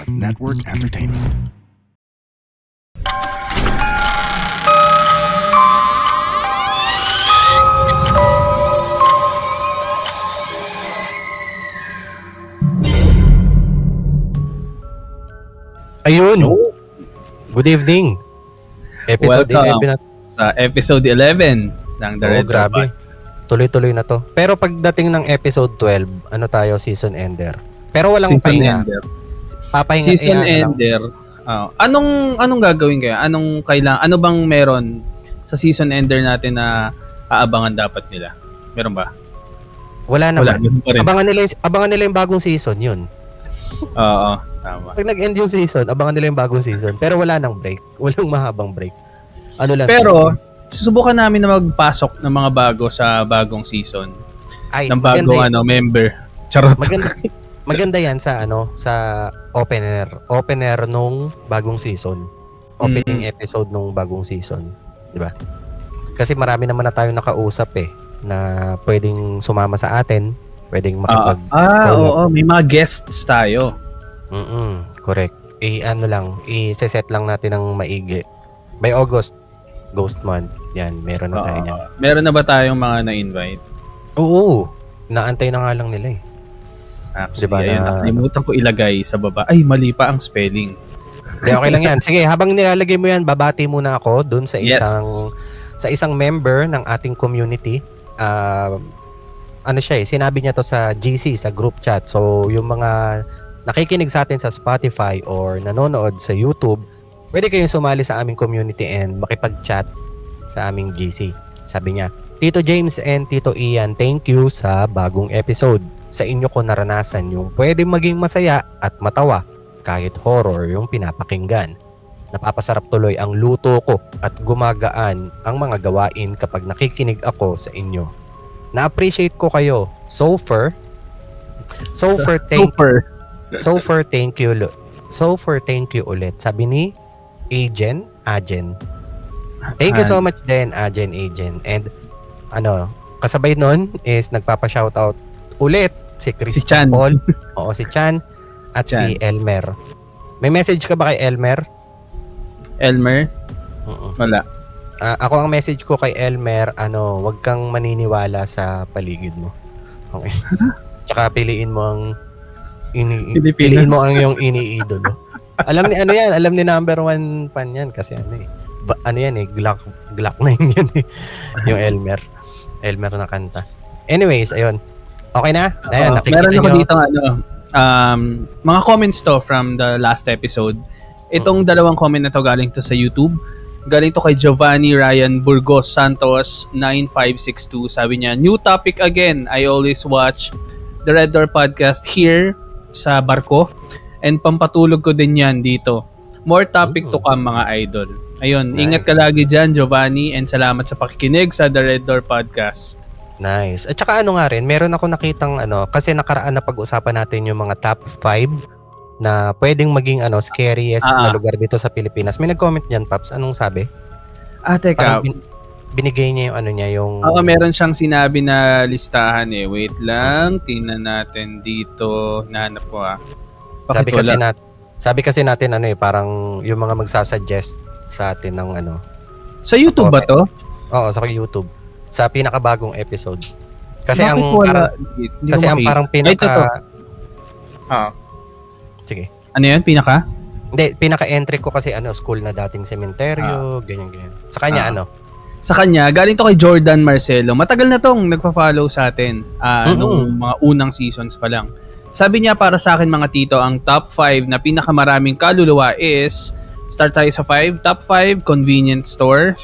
Network Entertainment. Ayun. Good evening. Episode Welcome 11 na. sa episode 11 ng The Red Grabe. Tuloy-tuloy na to. Pero pagdating ng episode 12, ano tayo, season ender. Pero walang Season pahinga. ender. Papahinga. Season ano lang. ender. Anong gagawin kaya? Ano bang meron sa season ender natin na aabangan dapat nila? Meron ba? Wala naman. Ganun pa rin. Abangan nila yung bagong season, yun. Oo, tama. Pag nag-end yung season, abangan nila yung bagong season. Pero wala nang break. Walang mahabang break. Ano lang. Pero, susubukan namin na magpasok ng mga bago sa bagong season. Ay, Ng bagong member. Charot. Maganda yan sa opener nung bagong season. Opening episode nung bagong season, 'di ba? Kasi marami naman na tayong nakausap na pwedeng sumama sa atin, pwedeng makipag Oo, may mga guests tayo. correct. I-set lang natin ng maigi. By August, Ghost Month. Yan, meron na tayo yan. Meron na ba tayong mga na-invite? Oo. Naantay na nga lang nila Actually, Diba ayun, na- nakalimutan ko ilagay sa baba. Ay, mali pa ang spelling. Di, okay lang yan. Sige, habang nilalagay mo yan, babati muna ako dun sa Yes. isang member ng ating community. Sinabi niya to sa GC, sa group chat. So, yung mga nakikinig sa atin sa Spotify or nanonood sa YouTube, pwede kayong sumali sa aming community and makipag-chat sa aming GC. Sabi niya, Tito James and Tito Ian, thank you sa bagong episode. Sa inyo ko naranasan yung pwede maging masaya at matawa kahit horror yung pinapakinggan. Napapasarap tuloy ang luto ko at gumagaan ang mga gawain kapag nakikinig ako sa inyo. Na-appreciate ko kayo. So far, thank you ulit. Sabi ni Ajen. Thank you so much din, Ajen. And kasabay nun is nagpapa-shoutout ulit si Chan. Paul. Oo, si Chan at Chan. si Elmer. May message ka ba kay Elmer? Elmer? Wala. Ako ang message ko kay Elmer, wag kang maniniwala sa paligid mo. Okay. Tsaka piliin mo ang iyong iniidolo. Alam ni number 1 fan yan kasi Glock na yun yung Elmer na kanta. Anyways, ayun. Okay na? Ayan, Meron ako dito mga comments to from the last episode. Itong dalawang comment na to galing to sa YouTube. Galing to kay Giovanni Ryan Burgos Santos 9562. Sabi niya, new topic again. I always watch the Red Door podcast here sa barko and pampatulog ko din yan dito. More topic to come mga idol. Ayun, Nice. Ingat ka lagi dyan Giovanni and salamat sa pakikinig sa The Red Door podcast. Nice. At saka meron ako nakitang kasi nakaraan na pag-usapan natin yung mga top 5 na pwedeng maging scariest na lugar dito sa Pilipinas. May nag-comment diyan, Paps. Anong sabi? Teka. Parang binigay niya yung Oo, meron siyang sinabi na listahan Wait lang, tingnan natin dito. Nahanap ko Sabi kasi natin parang yung mga magsasuggest sa atin ng Sa YouTube ba to? Oo, sa YouTube. Sa pinakabagong episode. Kasi Bakit ang wala? parang pinaka Sige. Ano yun? Pinaka? Hindi, pinaka-entry ko kasi school na dating sementeryo, ganyan. Sa kanya Sa kanya, galing to kay Jordan Marcelo. Matagal na tong nagpa-follow sa atin. Nung mga unang seasons pa lang. Sabi niya para sa akin mga tito, ang top 5 na pinakamaraming kaluluwa is, start tayo sa 5. Top 5, convenience store.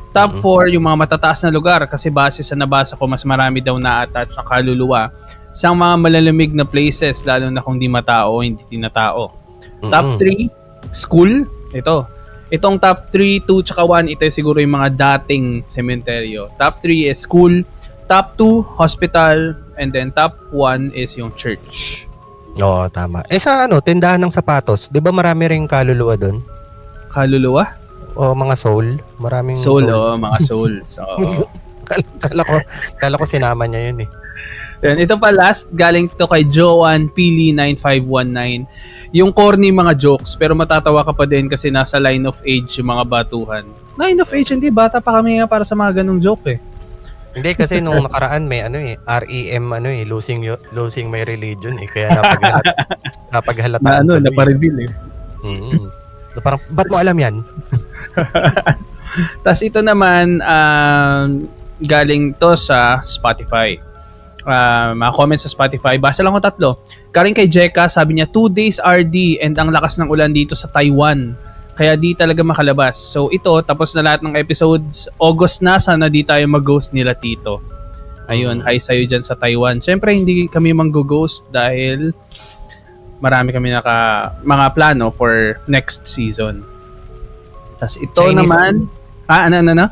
Top 4, yung mga matataas na lugar. Kasi base sa nabasa ko, mas marami daw na-attach na kaluluwa sa mga malalamig na places, lalo na kung di matao o hindi tinatao. Top 3, school. Itong top 3, 2, tsaka 1, ito siguro yung mga dating sementeryo. Top 3 is school. Top 2, hospital. And then top 1 is yung church. Oo, tama. Sa tindahan ng sapatos, di ba marami ring kaluluwa doon? Kaluluwa? O mga soul? Maraming Soul, mga soul. So, Kala ko sinama niya yun Yan, ito pa last, galing to kay Joanne Pili 9519. Yung corny mga jokes, pero matatawa ka pa din kasi nasa line of age yung mga batuhan. Line of age, hindi, bata pa kami nga para sa mga ganong joke eh. Hindi kasi nung nakaraan may REM losing my religion eh, kaya napaghalataan tuloy. Napareveal eh. So, parang ba't mo alam yan? Tas ito naman galing to sa Spotify. Mga comments sa Spotify. Basa lang ko 3. Galing kay Jeka, sabi niya 2 days RD and ang lakas ng ulan dito sa Taiwan. Kaya di talaga makalabas. So ito, tapos na lahat ng episodes. August na, sana di tayo mag-ghost nila Tito. Ayun, hi sa'yo dyan sa Taiwan. Siyempre, hindi kami mag-ghost dahil marami kami mga plano for next season. Tapos ito Chinese, naman... Ano?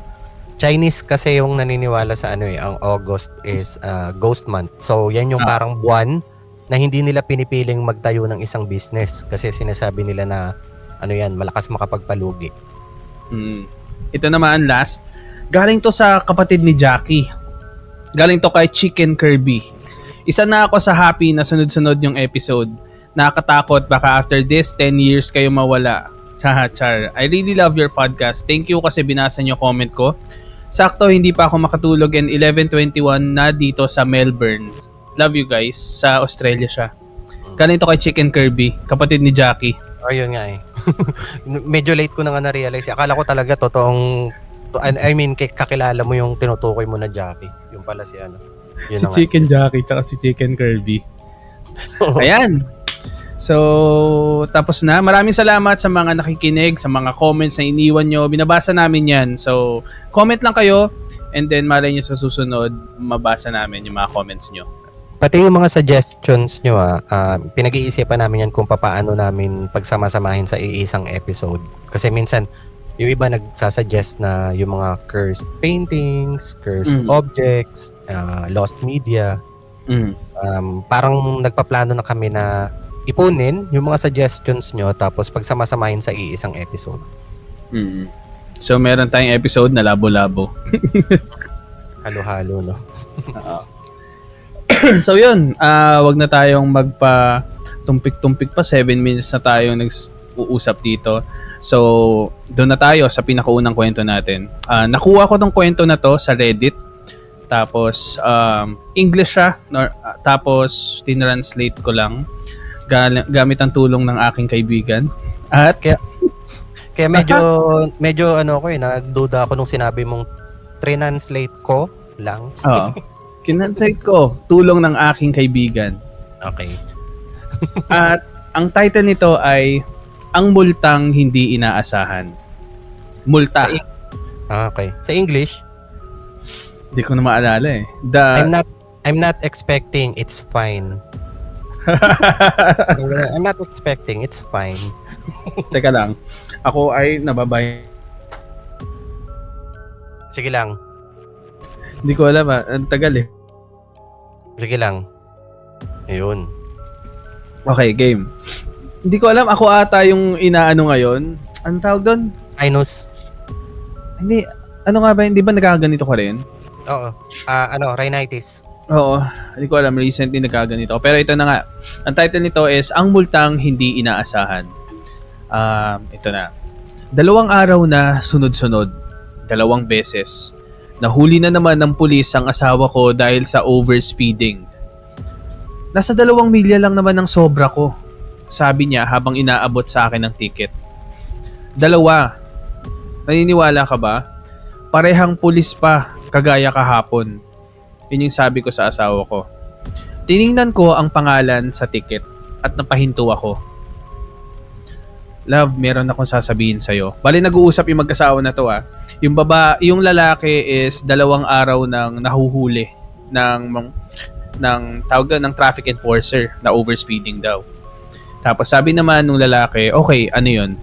Chinese kasi yung naniniwala sa ang August is ghost month. So yan yung parang buwan na hindi nila pinipiling magtayo ng isang business kasi sinasabi nila na malakas makapagpalugi. Ito naman last, galing to sa kapatid ni Jackie. Galing to kay Chicken Kirby. Isa na ako sa happy na sunod-sunod yung episode. Nakakatakot, baka after this 10 years kayo mawala. Char. I really love your podcast. Thank you kasi binasa niyo comment ko. Sakto, hindi pa ako makatulog and 11:21 na dito sa Melbourne. Love you guys. Sa Australia siya. Galing to kay Chicken Kirby, kapatid ni Jackie. Ayun nga eh. Medyo late ko na nga na-realize. Akala ko talaga kakilala mo yung tinutukoy mo na Jackie. Yung pala si Yun si Chicken Jackie tsaka si Chicken Kirby. Ayan. So, tapos na. Maraming salamat sa mga nakikinig, sa mga comments na iniwan nyo. Binabasa namin yan. So, comment lang kayo and then malay nyo sa susunod, mabasa namin yung mga comments nyo. Pati yung mga suggestions nyo, pinag-iisipan namin yan kung paano namin pagsama-samahin sa iisang episode. Kasi minsan, yung iba nagsasuggest na yung mga cursed paintings, cursed objects, lost media. Parang nagpaplano na kami na ipunin yung mga suggestions nyo tapos pagsama-samahin sa iisang episode. So, meron tayong episode na labo-labo. Halo-halo, no? So, yun. Wag na tayong magpa-tumpik-tumpik pa. 7 minutes na tayong nag-uusap dito. So, doon na tayo sa pinakaunang kwento natin. Nakuha ko tong kwento na to sa Reddit. Tapos, English siya. Tapos, tinranslate ko lang. Gamit ang tulong ng aking kaibigan. At kaya medyo nagduda ako nung sinabi mong translate ko lang. Oo. Kinanslate ko, tulong ng aking kaibigan. Okay. At ang title nito ay Ang Multang Hindi Inaasahan. Multa. Okay. Sa English? Hindi ko na maalala eh. I'm not expecting, it's fine. I'm not expecting, it's fine. Teka lang. Ako ay nababay. Sige lang. Hindi ko alam ang tagal eh. Sige lang. Ayun. Okay, game. Hindi ko alam, ako ata yung inaano ngayon. Anong tawag doon? Sinus. Hindi, ano nga ba, hindi ba nagkaganito ka rin? Oo. Rhinitis. Oo, hindi ko alam, recently nagkaganito. Pero ito na nga, ang title nito is Ang Multang Hindi Inaasahan. Ito na. 2 araw na sunod-sunod, 2 beses. Nahuli na naman ng pulis ang asawa ko dahil sa overspeeding. Nasa 2 milya lang naman ang sobra ko, sabi niya habang inaabot sa akin ng ticket. 2. Naniniwala ka ba? Parehang pulis pa, kagaya kahapon. Yun yung sabi ko sa asawa ko. Tiningnan ko ang pangalan sa ticket at napahinto ako. Love, meron akong sasabihin sa'yo. Bali, nag-uusap yung mag-asawa na to yung lalaki is 2 araw nang nahuhuli ng traffic enforcer na overspeeding daw. Tapos sabi naman nung lalaki, okay, ano yun?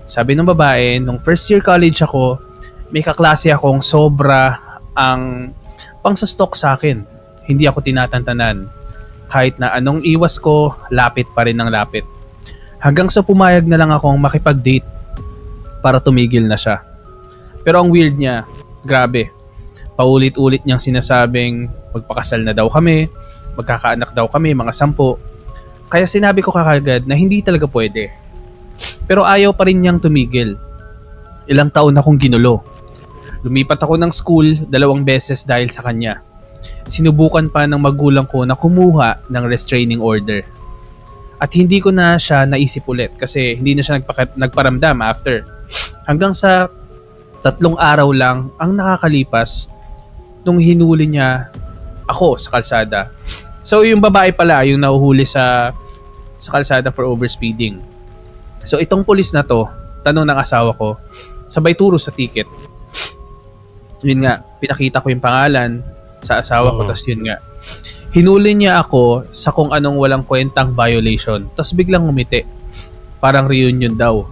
Sabi ng babae, nung first year college ako, may kaklase akong sobra ang pang-stock sa akin. Hindi ako tinatantanan. Kahit na anong iwas ko, lapit pa rin ng lapit. Hanggang sa pumayag na lang akong makipag-date para tumigil na siya. Pero ang weird niya, grabe. Paulit-ulit niyang sinasabing magpakasal na daw kami, magkakaanak daw kami, mga 10. Kaya sinabi ko kagad na hindi talaga pwede. Pero ayaw pa rin niyang tumigil. Ilang taon akong ginulo. Lumipat ako ng school 2 beses dahil sa kanya. Sinubukan pa ng magulang ko na kumuha ng restraining order. At hindi ko na siya naisip ulit kasi hindi na siya nagparamdam after. Hanggang sa 3 araw lang ang nakakalipas nung hinuli niya ako sa kalsada. So yung babae pala yung nahuhuli sa kalsada for overspeeding. So itong pulis na to, tanong ng asawa ko, sabay turo sa ticket. Yun nga, pinakita ko yung pangalan sa asawa ko, tas yun nga. Hinuli niya ako sa kung anong walang kwentang violation, tas biglang ngumiti. Parang reunion daw.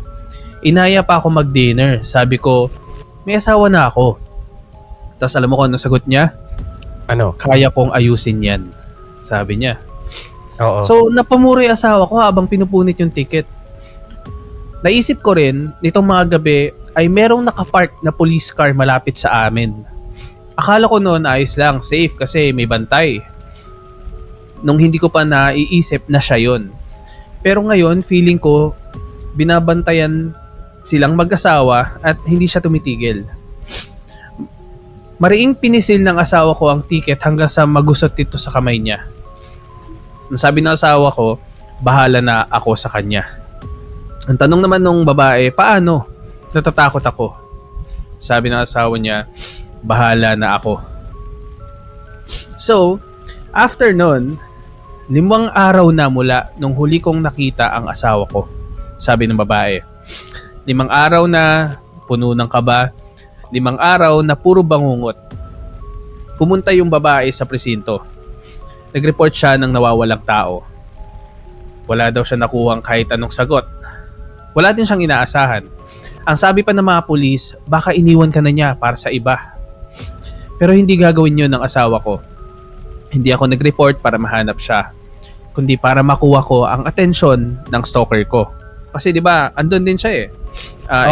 Inaya pa ako mag-dinner. Sabi ko, may asawa na ako. Tas alam mo kung ano sagot niya? Ano? Kaya kong ayusin yan. Sabi niya. Oo. So, napamuro yung asawa ko habang pinupunit yung ticket. Naisip ko rin, nitong mga gabi, ay merong nakapark na police car malapit sa amin. Akala ko noon ayos lang, safe kasi may bantay. Nung hindi ko pa naiisip na siya yun. Pero ngayon, feeling ko, binabantayan silang mag-asawa at hindi siya tumitigil. Mariing pinisil ng asawa ko ang ticket hanggang sa magusot dito sa kamay niya. Nasabi ng asawa ko, bahala na ako sa kanya. Ang tanong naman ng babae, paano? Natatakot ako. Sabi ng asawa niya, bahala na ako. So, after nun, 5 araw na mula nung huli kong nakita ang asawa ko. Sabi ng babae, 5 araw na, puno ng kaba, 5 araw na puro bangungot. Pumunta yung babae sa presinto. Nag-report siya ng nawawalang tao. Wala daw siya nakuhang kahit anong sagot. Wala din siyang inaasahan. Ang sabi pa ng mga pulis, baka iniwan ka na niya para sa iba. Pero hindi gagawin yun ng asawa ko. Hindi ako nag-report para mahanap siya, kundi para makuha ko ang atensyon ng stalker ko. Kasi 'di ba, andun din siya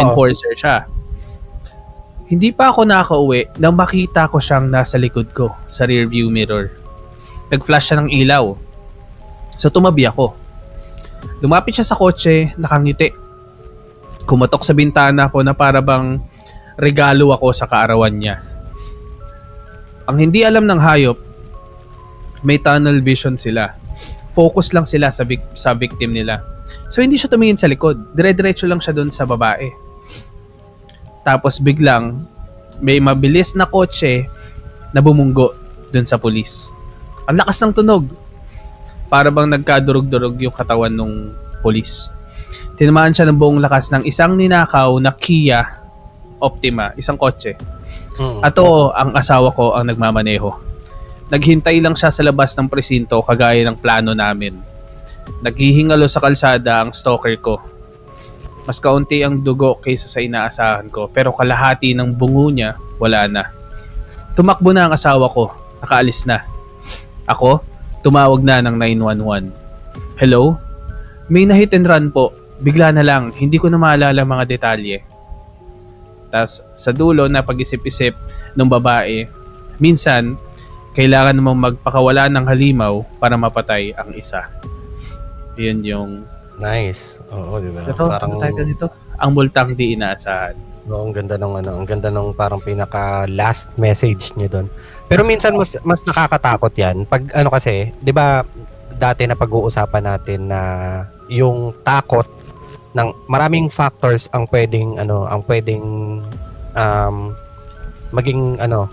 enforcer siya. Hindi pa ako nakauwi nang makita ko siyang nasa likod ko sa rear view mirror. Nag-flash siya ng ilaw. So tumabi ako. Lumapit siya sa kotse, nakangiti. Kumatok sa bintana ko na para bang regalo ako sa kaarawan niya. Ang hindi alam ng hayop, may tunnel vision sila. Focus lang sila sa victim nila. So hindi siya tumingin sa likod. Dire-diretso lang siya doon sa babae. Tapos biglang may mabilis na kotse na bumunggo doon sa pulis. Ang lakas ng tunog. Para bang nagkadurog-durog yung katawan ng pulis. Tinamaan siya ng buong lakas ng isang ninakaw na Kia Optima, isang kotse. At ang asawa ko ang nagmamaneho. Naghintay lang siya sa labas ng presinto kagaya ng plano namin. Naghihingalo sa kalsada ang stalker ko. Mas kaunti ang dugo kaysa sa inaasahan ko, pero kalahati ng bungo niya wala na. Tumakbo na ang asawa ko, nakaalis na. Ako, tumawag na ng 911. Hello? May na-hit and run po. Bigla na lang, hindi ko na maalala mga detalye. Tas sa dulo na pag-isip-isip ng babae, minsan, kailangan namang magpakawala ng halimaw para mapatay ang isa. Yun yung... Nice. Oo, di ba? Ito, Parang dito. Ang multang di inaasahan. Oo, ang ganda ng ang ganda ng parang pinaka last message niyo doon. Pero minsan mas nakakatakot 'yan pag ano kasi, 'di ba, dati na pag-uusapan natin na yung takot ng maraming factors ang pwedeng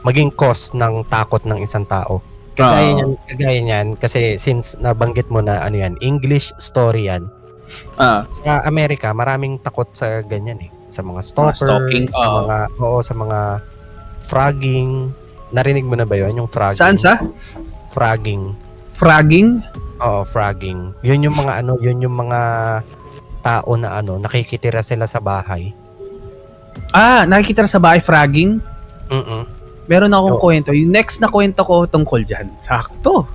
maging cause ng takot ng isang tao. Kagaya niyan kasi since nabanggit mo na English story yan. Sa Amerika, maraming takot sa ganyan sa mga stalker, stalking, sa mga fragging. Narinig mo na ba 'yon, yung fragging? Saan sa? Fragging. Fragging? Oo, fragging. Yun yung mga tao na nakikitira sila sa bahay. Nakikita sa bahay fragging? Meron akong kwento. Yung next na kwento ko tungkol dyan. Sakto.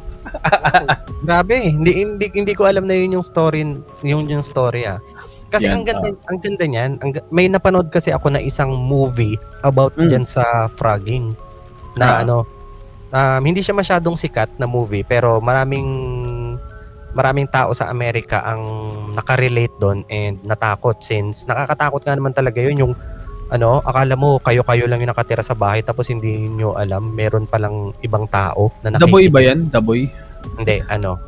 Grabe, hindi ko alam na yun yung story Kasi ang ganda niyan. May napanood kasi ako na isang movie about dyan sa fragging. na hindi siya masyadong sikat na movie pero maraming tao sa Amerika ang nakarelate doon and natakot since nakakatakot nga naman talaga yun yung akala mo kayo lang yung nakatira sa bahay tapos hindi nyo alam meron palang ibang tao na The Boy ba yan? The Boy? Hindi, ano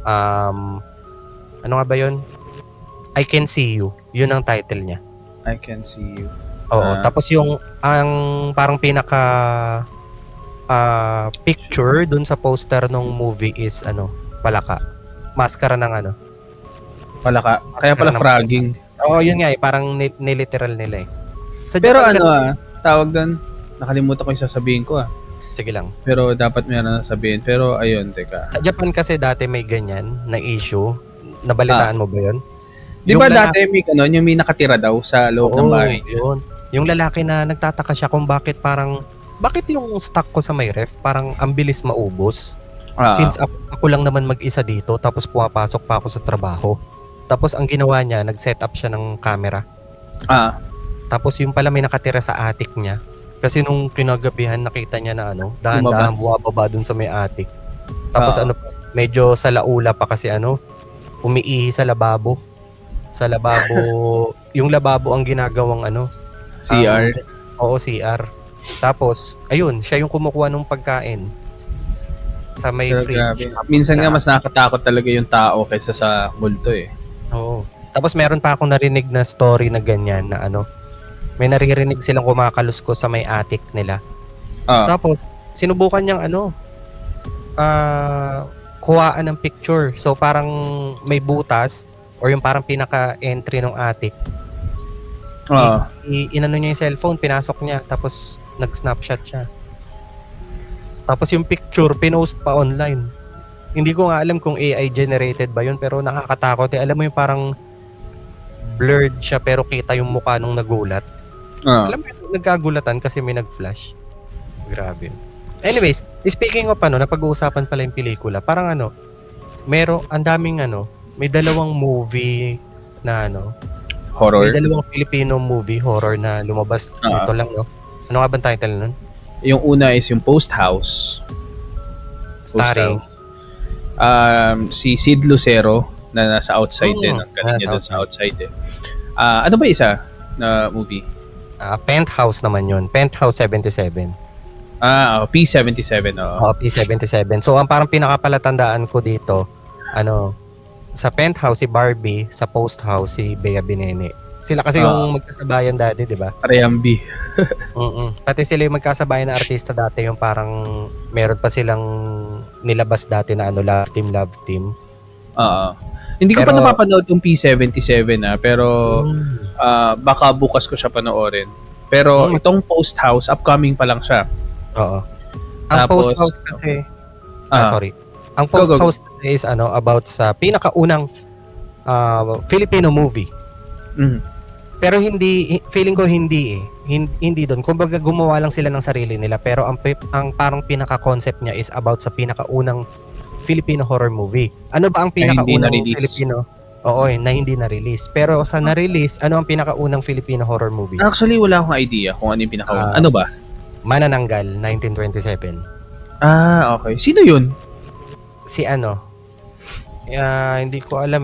nga ba yun? I Can See You. Yun ang title niya. I Can See You. Oo, tapos ang parang pinaka picture dun sa poster ng movie is palaka. Maskara ng Palaka. Kaya pala frogging. Oo, yun nga parang niliteral nila Sa Pero Japan kasi, tawag doon, nakalimutan ko yung sasabihin ko sige lang. Pero dapat meron na sabihin. Pero ayun, teka. Sa Japan kasi dati may ganyan na issue. Nabalitaan mo ba yun? Di ba dati yung may nakatira daw sa loob ng bahay niya? Yun. Yung lalaki na nagtataka siya kung bakit yung stock ko sa may ref parang ang bilis maubos. Since ako lang naman mag-isa dito tapos pumapasok pa ako sa trabaho. Tapos ang ginawa niya, nag-set up siya ng camera. Tapos yung pala may nakatira sa attic niya. Kasi nung kinagabihan nakita niya na dahan-dahan buwababa dun sa may attic. Tapos medyo sa laula pa kasi umiihi sa lababo. Sa lababo, yung lababo ang ginagawang CR. Oo, CR. Tapos, ayun, siya yung kumukuha ng pagkain sa may fridge. Minsan nga mas nakakatakot talaga yung tao kaysa sa multo Oo. Tapos meron pa akong narinig na story na ganyan na may naririnig silang kumakalusko sa may attic nila. Tapos, sinubukan niyang kuhaan ng picture. So, parang may butas or yung parang pinaka-entry ng attic. Inano niya yung cellphone, pinasok niya, tapos nag-snapshot siya. Tapos yung picture, pinost pa online. Hindi ko nga alam kung AI generated ba yun, pero nakakatakot. Alam mo yung parang blurred siya, pero kita yung mukha nung nagulat. Alam mo yung nagkagulatan kasi may nag-flash. Grabe. Anyways, speaking of napag-uusapan pala yung pelikula, parang ang daming may dalawang movie na horror. May dalawang Filipino movie horror na lumabas dito lang, Ano nga bang title nun? Yung una is yung Post House. Starring si Sid Lucero na nasa outside din. Ang galing niya doon sa outside ano ba isa na movie? Penthouse naman yun. Penthouse 77. P77. P77. So, ang parang pinakapalatandaan ko dito, sa Penthouse si Barbie, sa Post House si Bea Binene. Sila kasi yung magkasabayan dati, di ba? Parehang Pati sila yung magkasabayan na artista dati, yung parang meron pa silang nilabas dati na Love Team. Hindi ko pa napapanood yung P77 pero baka bukas ko siya panoorin. Pero itong Post House, upcoming pa lang siya. Oo. Ang Post House kasi Ang Post House kasi is about sa pinakaunang Filipino movie. Pero feeling ko hindi doon. Kumbaga gumawa lang sila ng sarili nila, pero ang parang pinaka-concept niya is about sa pinakaunang Filipino horror movie. Ano ba ang pinakaunang Filipino? Oo, na hindi na-release. Pero sa na-release, ano ang pinakaunang Filipino horror movie? Actually, wala akong idea kung ano yung pinakaunang. Ano ba? Manananggal, 1927. Okay. Sino yun? Si hindi ko alam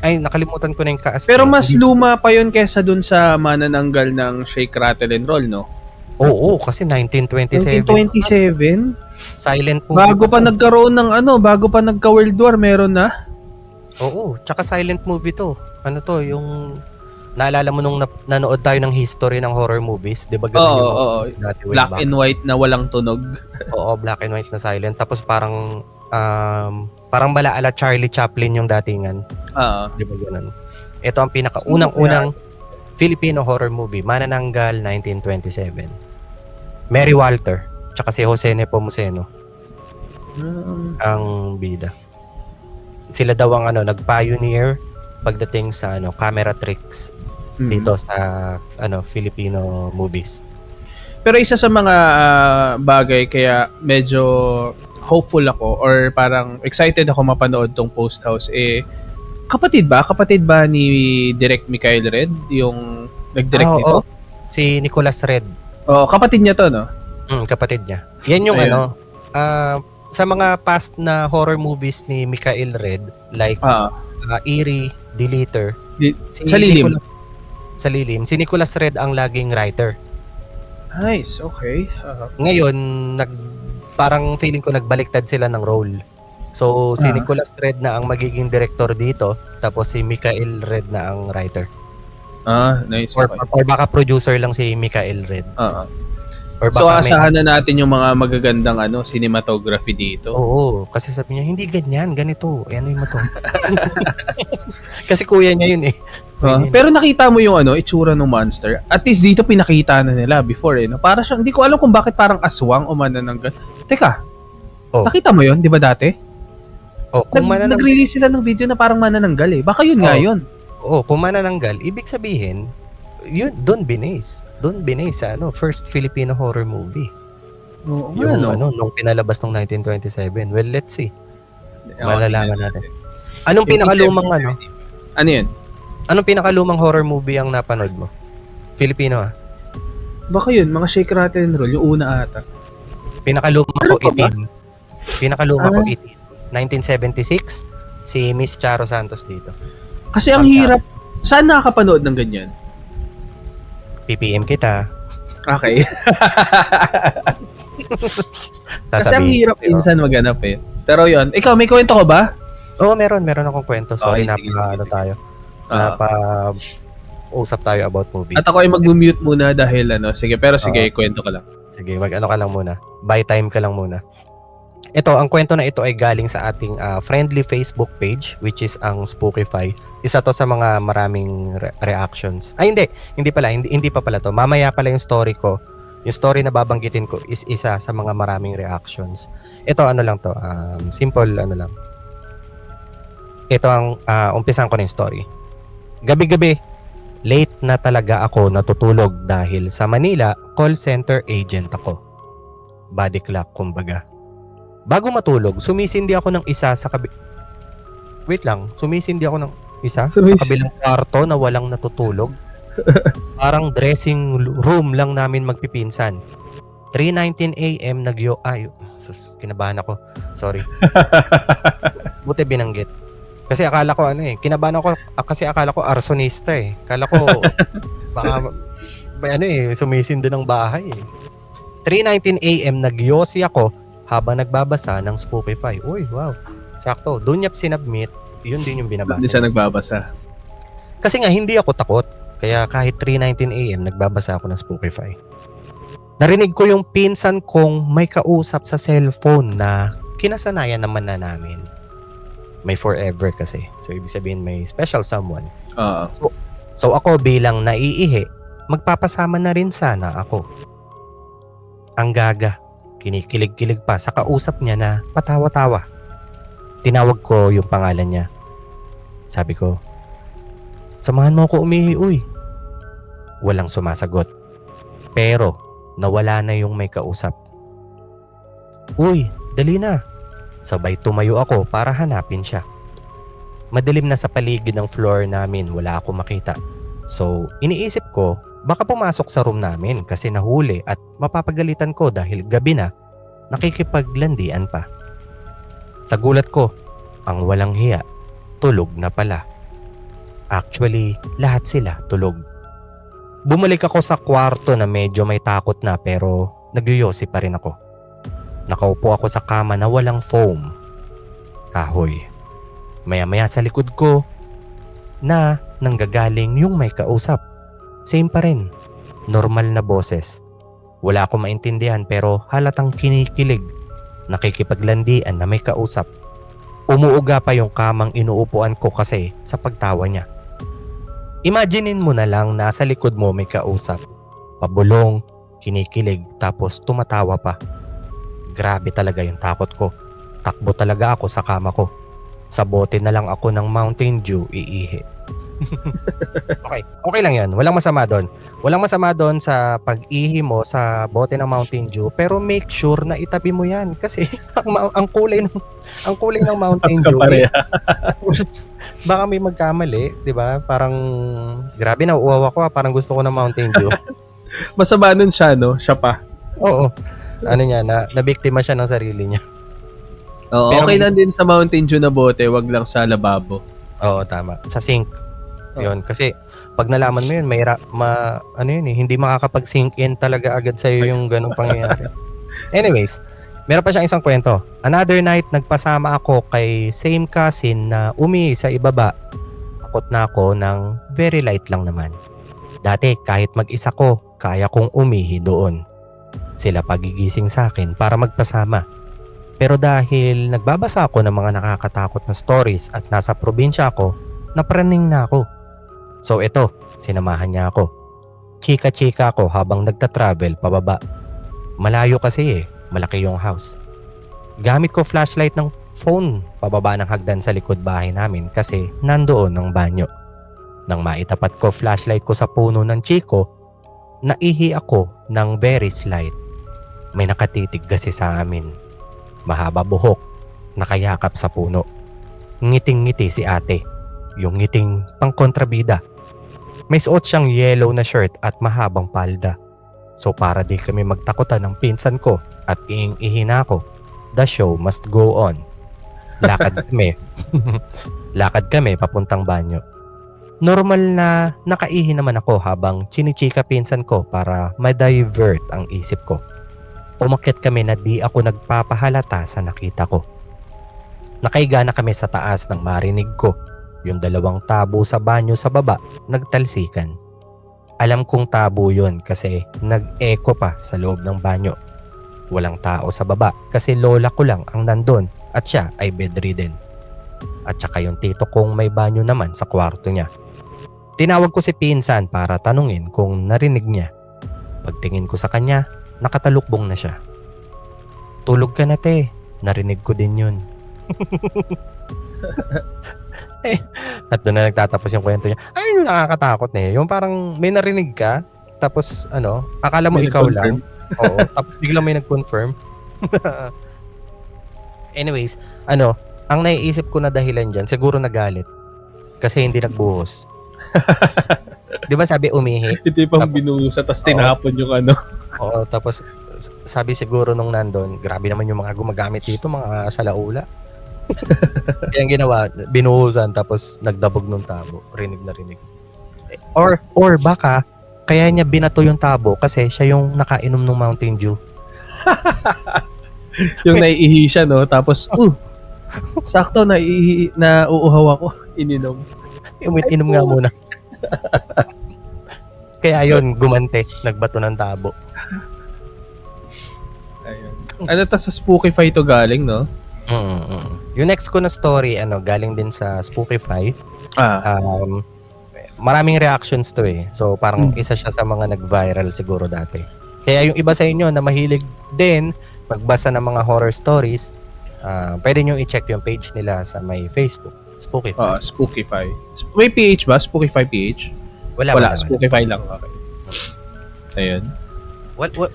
Ay, nakalimutan ko na yung cast. Pero mas luma pa yun kesa dun sa Manananggal ng Shake, Rattle and Roll, no? Oo, kasi 1927. 1927? Silent movie. Bago pa nagka-World War, meron na? Oo, tsaka silent movie to. Yung naalala mo nung nanood tayo ng history ng horror movies, 'di ba ganun yung movies dati, black and white na walang tunog. Oo, black and white na silent. Tapos parang malaala Charlie Chaplin yung datingan. 'Di ba ganun? Ito ang pinakaunang-unang Filipino horror movie, Manananggal 1927. Mary Walter, tsaka si Jose Nepomuceno. Ang bida. Sila daw ang nag-pioneer pagdating sa camera tricks dito sa Filipino movies. Pero isa sa mga bagay kaya medyo hopeful ako or parang excited ako mapanood tong Post House kapatid ba ni Direk Mikael Red yung nag-direct nito? Si Nicolas Red. Kapatid niya to, no? Kapatid niya. Yan yung Ayun. sa mga past na horror movies ni Michael Red, like Ah, Eerie, Deleter, si sa lilim. sa lilim, si Nicholas Red ang laging writer. Nice, okay. Ngayon, parang feeling ko nagbaliktad sila ng role. So, si Ah. Nicholas Red na ang magiging director dito, tapos si Michael Red na ang writer. Nice. Or, Okay. or baka producer lang si Michael Red. Or So, baka asahan na natin yung mga magagandang cinematography dito. Oo, kasi sabi niya, hindi ganyan, ganito. Ano yung to? Kasi kuya niya yun eh. Pero nakita mo yung itsura ng monster. At least dito pinakita na nila before no. Para siyang, hindi ko alam kung bakit parang aswang o manananggal. Teka, nakita mo yun, di ba dati? Kung Nag-release sila ng video na parang manananggal eh. Baka yun nga yun. Kung manananggal, ibig sabihin, yun, doon binase sa first Filipino horror movie. Oo, Yung nung pinalabas ng 1927. Well, let's see. Malalaman natin. Anong pinakalumang Ano yun? Anong pinakalumang horror movie ang napanood mo? Filipino Baka yun, mga Shake, Rattle and Roll, yung una ata. Pinakaluma ko pa ba? itim. Pinakaluma ko itim. 1976, si Miss Charo Santos dito. Kasi ang hirap, saan nakakapanood ng ganyan? PPM kita. Okay. Kasi ang hirap minsan maganap eh. Pero yun, ikaw may kwento ko ba? Oo, meron akong kwento. Sorry, Okay, sige. tayo. Usap tayo about movie. At ako ay mag-mute muna dahil sige, pero sige, kwento ka lang. Sige, ka lang muna. Buy time ka lang muna. Ito, ang kwento na ito ay galing sa ating friendly Facebook page, which is ang Spookify. Isa to sa mga maraming reactions. Ay, hindi pala, hindi pa pala to. Mamaya pala yung story ko. Yung story na babanggitin ko is isa sa mga maraming reactions. Ito, lang to, simple, lang. Ito ang, umpisan ko na yung story. Gabi-gabi, late na talaga ako natutulog dahil sa Manila, call center agent ako. Body clock, kumbaga. Bago matulog, sumisindi ako ng isa sa sumisindi ako ng isa sa kabilang kwarto na walang natutulog. Parang dressing room lang namin magpipinsan. 3:19 AM kinabahan ako. Sorry. Buti binanggit. Kasi akala ko kinabahan ako kasi akala ko arsonista eh. Akala ko baka sumisindi ng bahay eh. 3:19 AM nagyosi ako habang nagbabasa ng Spookify. Uy, wow. Sakto. Doon niya sinubmit, yun din yung binabasa. Hindi siya nagbabasa. Kasi nga, hindi ako takot. Kaya kahit 3:19 AM, nagbabasa ako ng Spookify. Narinig ko yung pinsan kong may kausap sa cellphone na kinasanayan naman na namin. May forever kasi. So, ibig sabihin may special someone. So ako bilang naiihi, magpapasama na rin sana ako. Ang gaga. Kinikilig-kilig pa sa kausap niya na patawa-tawa. Tinawag ko yung pangalan niya. Sabi ko, samahan mo ako umihi, uy. Walang sumasagot. Pero, nawala na yung may kausap. Uy, dali na. Sabay tumayo ako para hanapin siya. Madilim na sa paligid ng floor namin, wala akong makita. So, iniisip ko, baka pumasok sa room namin kasi nahuli at mapapagalitan ko dahil gabi na, nakikipaglandian pa. Sa gulat ko, ang walang hiya, tulog na pala. Actually, lahat sila tulog. Bumalik ako sa kwarto na medyo may takot na pero nagyoyosi pa rin ako. Nakaupo ako sa kama na walang foam. Kahoy. Maya-maya sa likod ko na nanggagaling yung may kausap. Same pa rin. Normal na boses. Wala akong maintindihan pero halatang kinikilig. Nakikipaglandian na may kausap. Umuuga pa yung kamang inuupuan ko kasi sa pagtawa niya. Imaginein mo na lang nasa likod mo may kausap. Pabulong, kinikilig tapos tumatawa pa. Grabe talaga yung takot ko. Takbo talaga ako sa kama ko. Sa bote na lang ako ng Mountain Dew iihi. Okay lang yan. Walang masama doon. Walang masama doon sa pag-ihi mo sa bote ng Mountain Dew, pero make sure na itabi mo yan kasi ang kulay ng Mountain Dew baka may magkamali, 'di ba? Parang grabe na uwawa ko, parang gusto ko ng Mountain Dew. Masama nun siya, no? Siya pa. Oo. ano niya, nabiktima siya ng sarili niya. Oo, Pero okay may- lang din sa Mountain Dew na bote, wag lang sa lababo. Oo, tama. Sa sink. Oh. Yun. Kasi pag nalaman mo yun, ano yun eh, hindi makakapag-sink in talaga agad sa'yo yung ganung pangyayari. Anyways, meron pa siyang isang kwento. Another night, nagpasama ako kay same cousin na umihi sa ibaba. Takot na ako ng very light lang naman. Dati, kahit mag-isa ko, kaya kong umihi doon. Sila pagigising sa akin para magpasama. Pero dahil nagbabasa ako ng mga nakakatakot na stories at nasa probinsya ako, napraning na ako. So ito, sinamahan niya ako. Chika-chika ako habang nagta-travel pababa. Malayo kasi malaki yung house. Gamit ko flashlight ng phone pababa ng hagdan sa likod bahay namin kasi nandoon ang banyo. Nang maitapat ko flashlight ko sa puno ng chiko, naihi ako ng very slight. May nakatitig kasi sa amin. Mahaba buhok, nakayakap sa puno. Ngiting-ngiti si ate, yung ngiting pangkontrabida. May suot siyang yellow na shirt at mahabang palda. So para di kami magtakutan ng pinsan ko at iing-ihi na ako, the show must go on. Lakad kami. Lakad kami papuntang banyo. Normal na nakaihi naman ako habang chinichika pinsan ko para ma-divert ang isip ko. Umakyat kami na di ako nagpapahalata sa nakita ko. Nakaiga na kami sa taas nang marinig ko yung dalawang tabo sa banyo sa baba nagtalsikan. Alam kong tabo yun kasi nag-echo pa sa loob ng banyo. Walang tao sa baba kasi lola ko lang ang nandun at siya ay bedridden. At saka yung tito kong may banyo naman sa kwarto niya. Tinawag ko si pinsan para tanungin kung narinig niya. Pagtingin ko sa kanya, nakatalukbong na siya. Tulog ka na te, narinig ko din yun. At doon na nagtatapos yung kwento niya. Ay, yung nakakatakot na yung parang may narinig ka, tapos akala mo May ikaw nag-confirm. lang. Oo, tapos biglang may nag-confirm. Anyways, ang naiisip ko na dahilan dyan, siguro nagalit. Kasi hindi nagbuhos. Di ba sabi umihi? Ito yung pang Tapos- binusa, tapos Oo. tinapon yung ano. Oo, tapos sabi siguro nung nandun, grabe naman yung mga gumagamit dito, mga salaula. Kaya ang ginawa, binuhusan tapos nagdabog nung tabo. Rinig na rinig. Or baka, kaya niya binato yung tabo kasi siya yung nakainom ng Mountain Dew. Yung naiihi siya, no? Tapos, sakto, nauuhaw ako. Ininom. Inom nga muna. Kaya yun, gumante, nagbato ng tabo. Ayun. Ano to sa Spookify to galing, no? Yung next ko na story, galing din sa Spookify. Ah. Maraming reactions to eh. So parang isa siya sa mga nag-viral siguro dati. Kaya yung iba sa inyo na mahilig din magbasa ng mga horror stories, pwede nyo i-check yung page nila sa may Facebook, Spookify. Spookify. May PH ba? Spookify PH? Wala. Spookify lang. Okay. Ayun.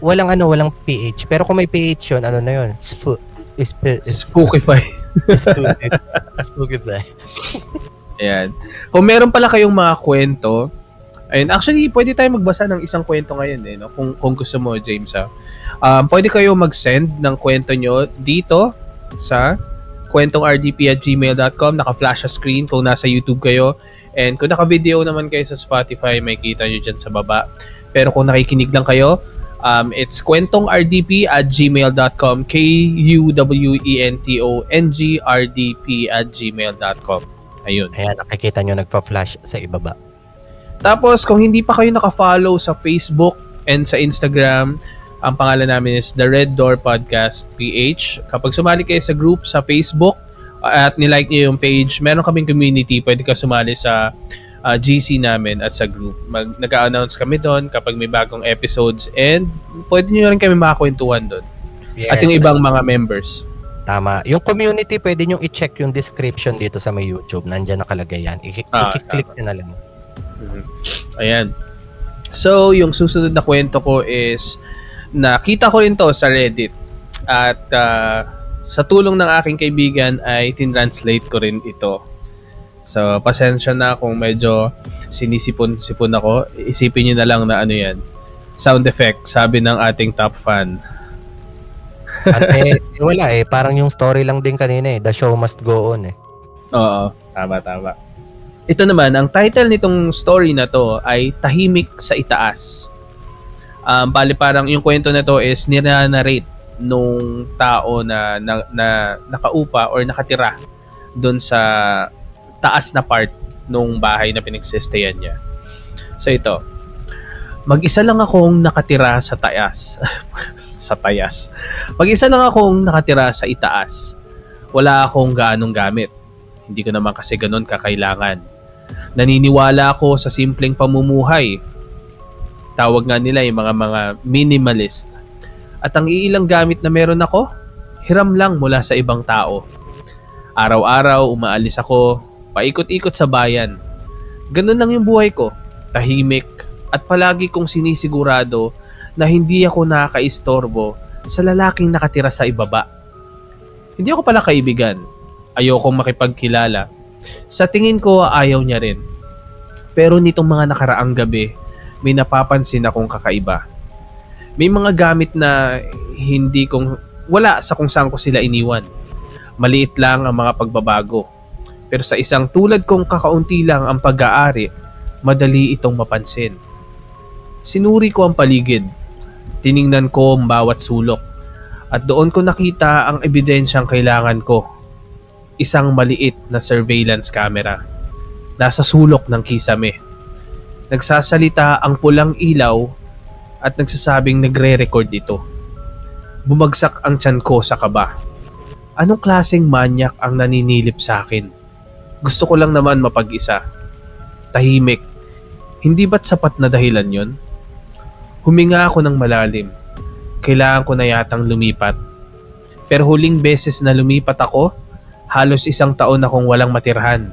Walang PH. Pero kung may PH yun, ano na yun? Spookify. Spookify. Ayan. Kung meron pala kayong mga kwento, ayun, actually, pwede tayo magbasa ng isang kwento ngayon no? Kung gusto mo, James, ha? Pwede kayo mag-send ng kwento nyo dito sa kwentongrdp@gmail.com. Naka-flash sa screen kung nasa YouTube kayo. And kung naka-video naman kayo sa Spotify, may kita nyo dyan sa baba. Pero kung nakikinig lang kayo, it's kwentongrdp@gmail.com, KUWENTONGRDP@gmail.com. Ayun. Ayan, nakikita nyo nagpa-flash sa ibaba. Tapos, kung hindi pa kayo naka-follow sa Facebook and sa Instagram, ang pangalan namin is The Red Door Podcast PH. Kapag sumali kayo sa group sa Facebook at nilike nyo yung page, meron kaming community, pwede ka sumali sa GC namin at sa group. Nag-a-announce kami doon kapag may bagong episodes and pwede nyo rin kami makakwentuhan doon. Yes, At yung ibang mga members. Tama. Yung community, pwede nyo i-check yung description dito sa may YouTube. Nandyan nakalagay yan. I-click nyo na lang. Ayan. So, yung susunod na kwento ko is nakita ko rin to sa Reddit at sa tulong ng aking kaibigan ay tinranslate ko rin ito. So, pasensya na kung medyo sinisipon-sipon ako. Isipin nyo na lang na ano yan. Sound effect, sabi ng ating top fan. Wala eh. Parang yung story lang din kanina eh. The show must go on eh. Oo, tama. Ito naman, ang title nitong story na to ay Tahimik sa Itaas. Bali parang yung kwento na to is nire-narrate nung tao na nakaupa or nakatira doon sa taas na part nung bahay na pinagsistayhan niya. So ito, mag-isa lang akong nakatira sa taas. Sa tayas. Mag-isa lang akong nakatira sa itaas. Wala akong gaanong gamit. Hindi ko naman kasi ganun kakailangan. Naniniwala ako sa simpleng pamumuhay. Tawag nga nila yung mga minimalist. At ang iilang gamit na meron ako, hiram lang mula sa ibang tao. Araw-araw umaalis ako, paikot-ikot sa bayan. Ganun lang yung buhay ko. Tahimik at palagi kong sinisigurado na hindi ako nakakaistorbo sa lalaking nakatira sa ibaba. Hindi ako pala kaibigan. Ayokong makipagkilala. Sa tingin ko ayaw niya rin. Pero nitong mga nakaraang gabi, may napapansin akong kakaiba. May mga gamit na wala sa kung saan ko sila iniwan. Maliit lang ang mga pagbabago. Pero sa isang tulad kong kakaunti lang ang pag-aari, madali itong mapansin. Sinuri ko ang paligid. Tiningnan ko ang bawat sulok. At doon ko nakita ang ebidensyang kailangan ko. Isang maliit na surveillance camera. Nasa sulok ng kisame. Nagsasalita ang pulang ilaw at nagsasabing nagre-record ito. Bumagsak ang tiyan ko sa kaba. Anong klaseng manyak ang naninilip sa akin? Gusto ko lang naman mapag-isa. Tahimik. Hindi ba't sapat na dahilan yon? Huminga ako ng malalim. Kailangan ko na yatang lumipat. Pero huling beses na lumipat ako, halos 1 taon akong walang matirhan.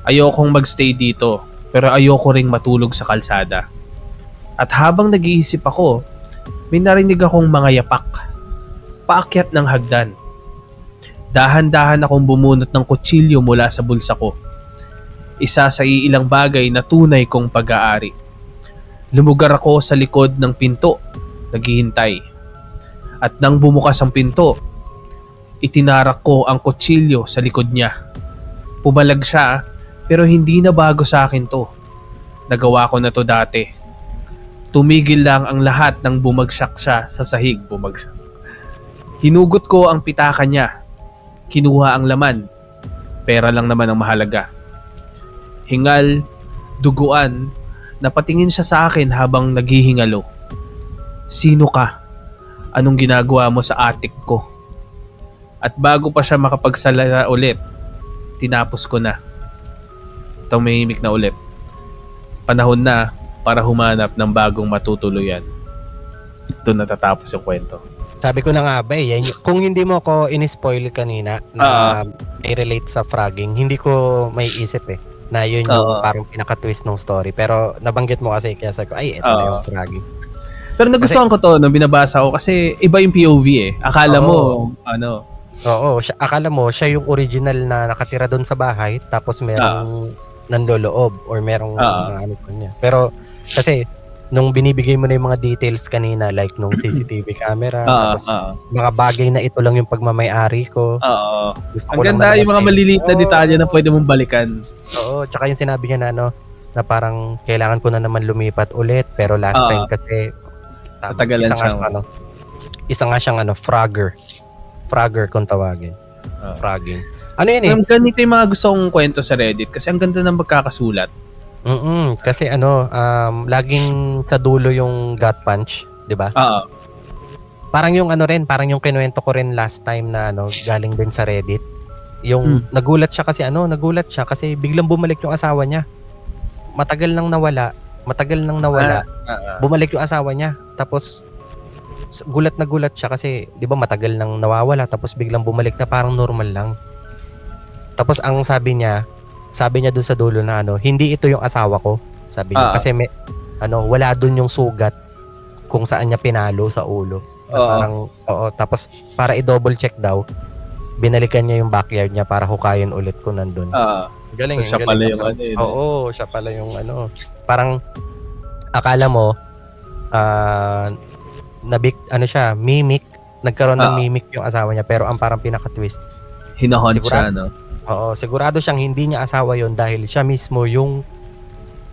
Ayokong magstay dito, pero ayoko ring matulog sa kalsada. At habang nag-iisip ako, may narinig akong mga yapak. Paakyat ng hagdan. Dahan-dahan akong bumunot ng kutsilyo mula sa bulsa ko. Isa sa iilang bagay na tunay kong pag-aari. Lumugar ako sa likod ng pinto, naghihintay. At nang bumukas ang pinto, itinarak ko ang kutsilyo sa likod niya. Pumalag siya, pero hindi na bago sa akin to. Nagawa ko na to dati. Tumigil lang ang lahat nang bumagsak siya sa sahig. Hinugot ko ang pitaka niya. Kinuha ang laman. Pera lang naman ang mahalaga. Hingal, duguan, napatingin siya sa akin habang naghihingalo. Sino ka? Anong ginagawa mo sa attic ko? At bago pa siya makapagsalita ulit, tinapos ko na. Tumahimik na ulit. Panahon na para humanap ng bagong matutuluyan. Doon natatapos yung kwento. Sabi ko na nga ba kung hindi mo ako in-spoil kanina na may relate sa frogging, hindi ko may isip na yun yung parang pinaka-twist ng story. Pero nabanggit mo kasi kaya sabi ko, ito na yung frogging. Pero nagustuhan ko to nung binabasa ko kasi iba yung POV Akala mo, Oo, akala mo siya yung original na nakatira doon sa bahay tapos merong nanloloob or merong ano sa kanya. Pero kasi nung binibigay mo na yung mga details kanina like nung CCTV camera tapos mga bagay na ito lang yung pagmamay-ari ko. Gusto ko ang ganda yung mga maliliit na detalye na pwede mong balikan. Oo, tsaka yung sinabi niya na na parang kailangan ko na naman lumipat ulit pero last time kasi tatagalan siya. Isa nga siyang Frogger kung tawagin. Frogging. Ano yan Ganito yung mga gusto kong kwento sa Reddit kasi ang ganda ng magkakasulat. Kasi laging sa dulo yung gut punch, 'di ba? Parang yung parang yung kinuwento ko rin last time na galing din sa Reddit. Yung nagulat siya kasi biglang bumalik yung asawa niya. Matagal nang nawala. Bumalik yung asawa niya. Tapos gulat siya kasi 'di ba matagal nang nawawala tapos biglang bumalik na parang normal lang. Tapos ang sabi niya doon sa dulo na hindi ito yung asawa ko. Sabi niya kasi may wala doon yung sugat kung saan niya pinalo sa ulo. Parang tapos para i-double check daw, binalikan niya yung backyard niya para hukayin ulit kung nandun. Galing. So, siya pala yung siya pala yung Parang akala mo mimic nagkaroon ng Oo. mimic yung asawa niya, pero ang parang pinaka-twist. Hinahon siya, Sigurado. no? Oo, sigurado siyang hindi niya asawa yon dahil siya mismo yung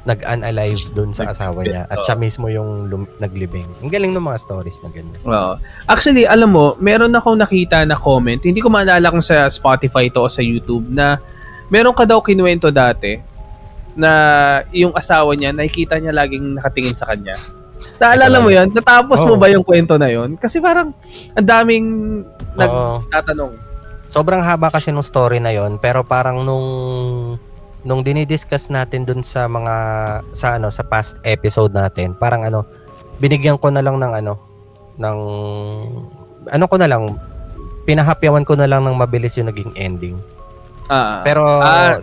nag-unalive dun sa asawa niya at siya mismo yung naglibing. Ang galing ng mga stories na ganyan. Oo. Actually, alam mo, meron akong nakita na comment, hindi ko maalala kung sa Spotify to o sa YouTube, na meron ka daw kinuwento dati na yung asawa niya, nakikita niya laging nakatingin sa kanya. Naalala mo yun? Natapos mo ba yung kwento na yun? Kasi parang ang daming nagtatanong. Sobrang haba kasi nung story na yon, pero parang nung dinidiscuss natin dun sa mga sa past episode natin, parang binigyan ko na lang pinahapyawan ko na lang ng mabilis yung naging ending. Pero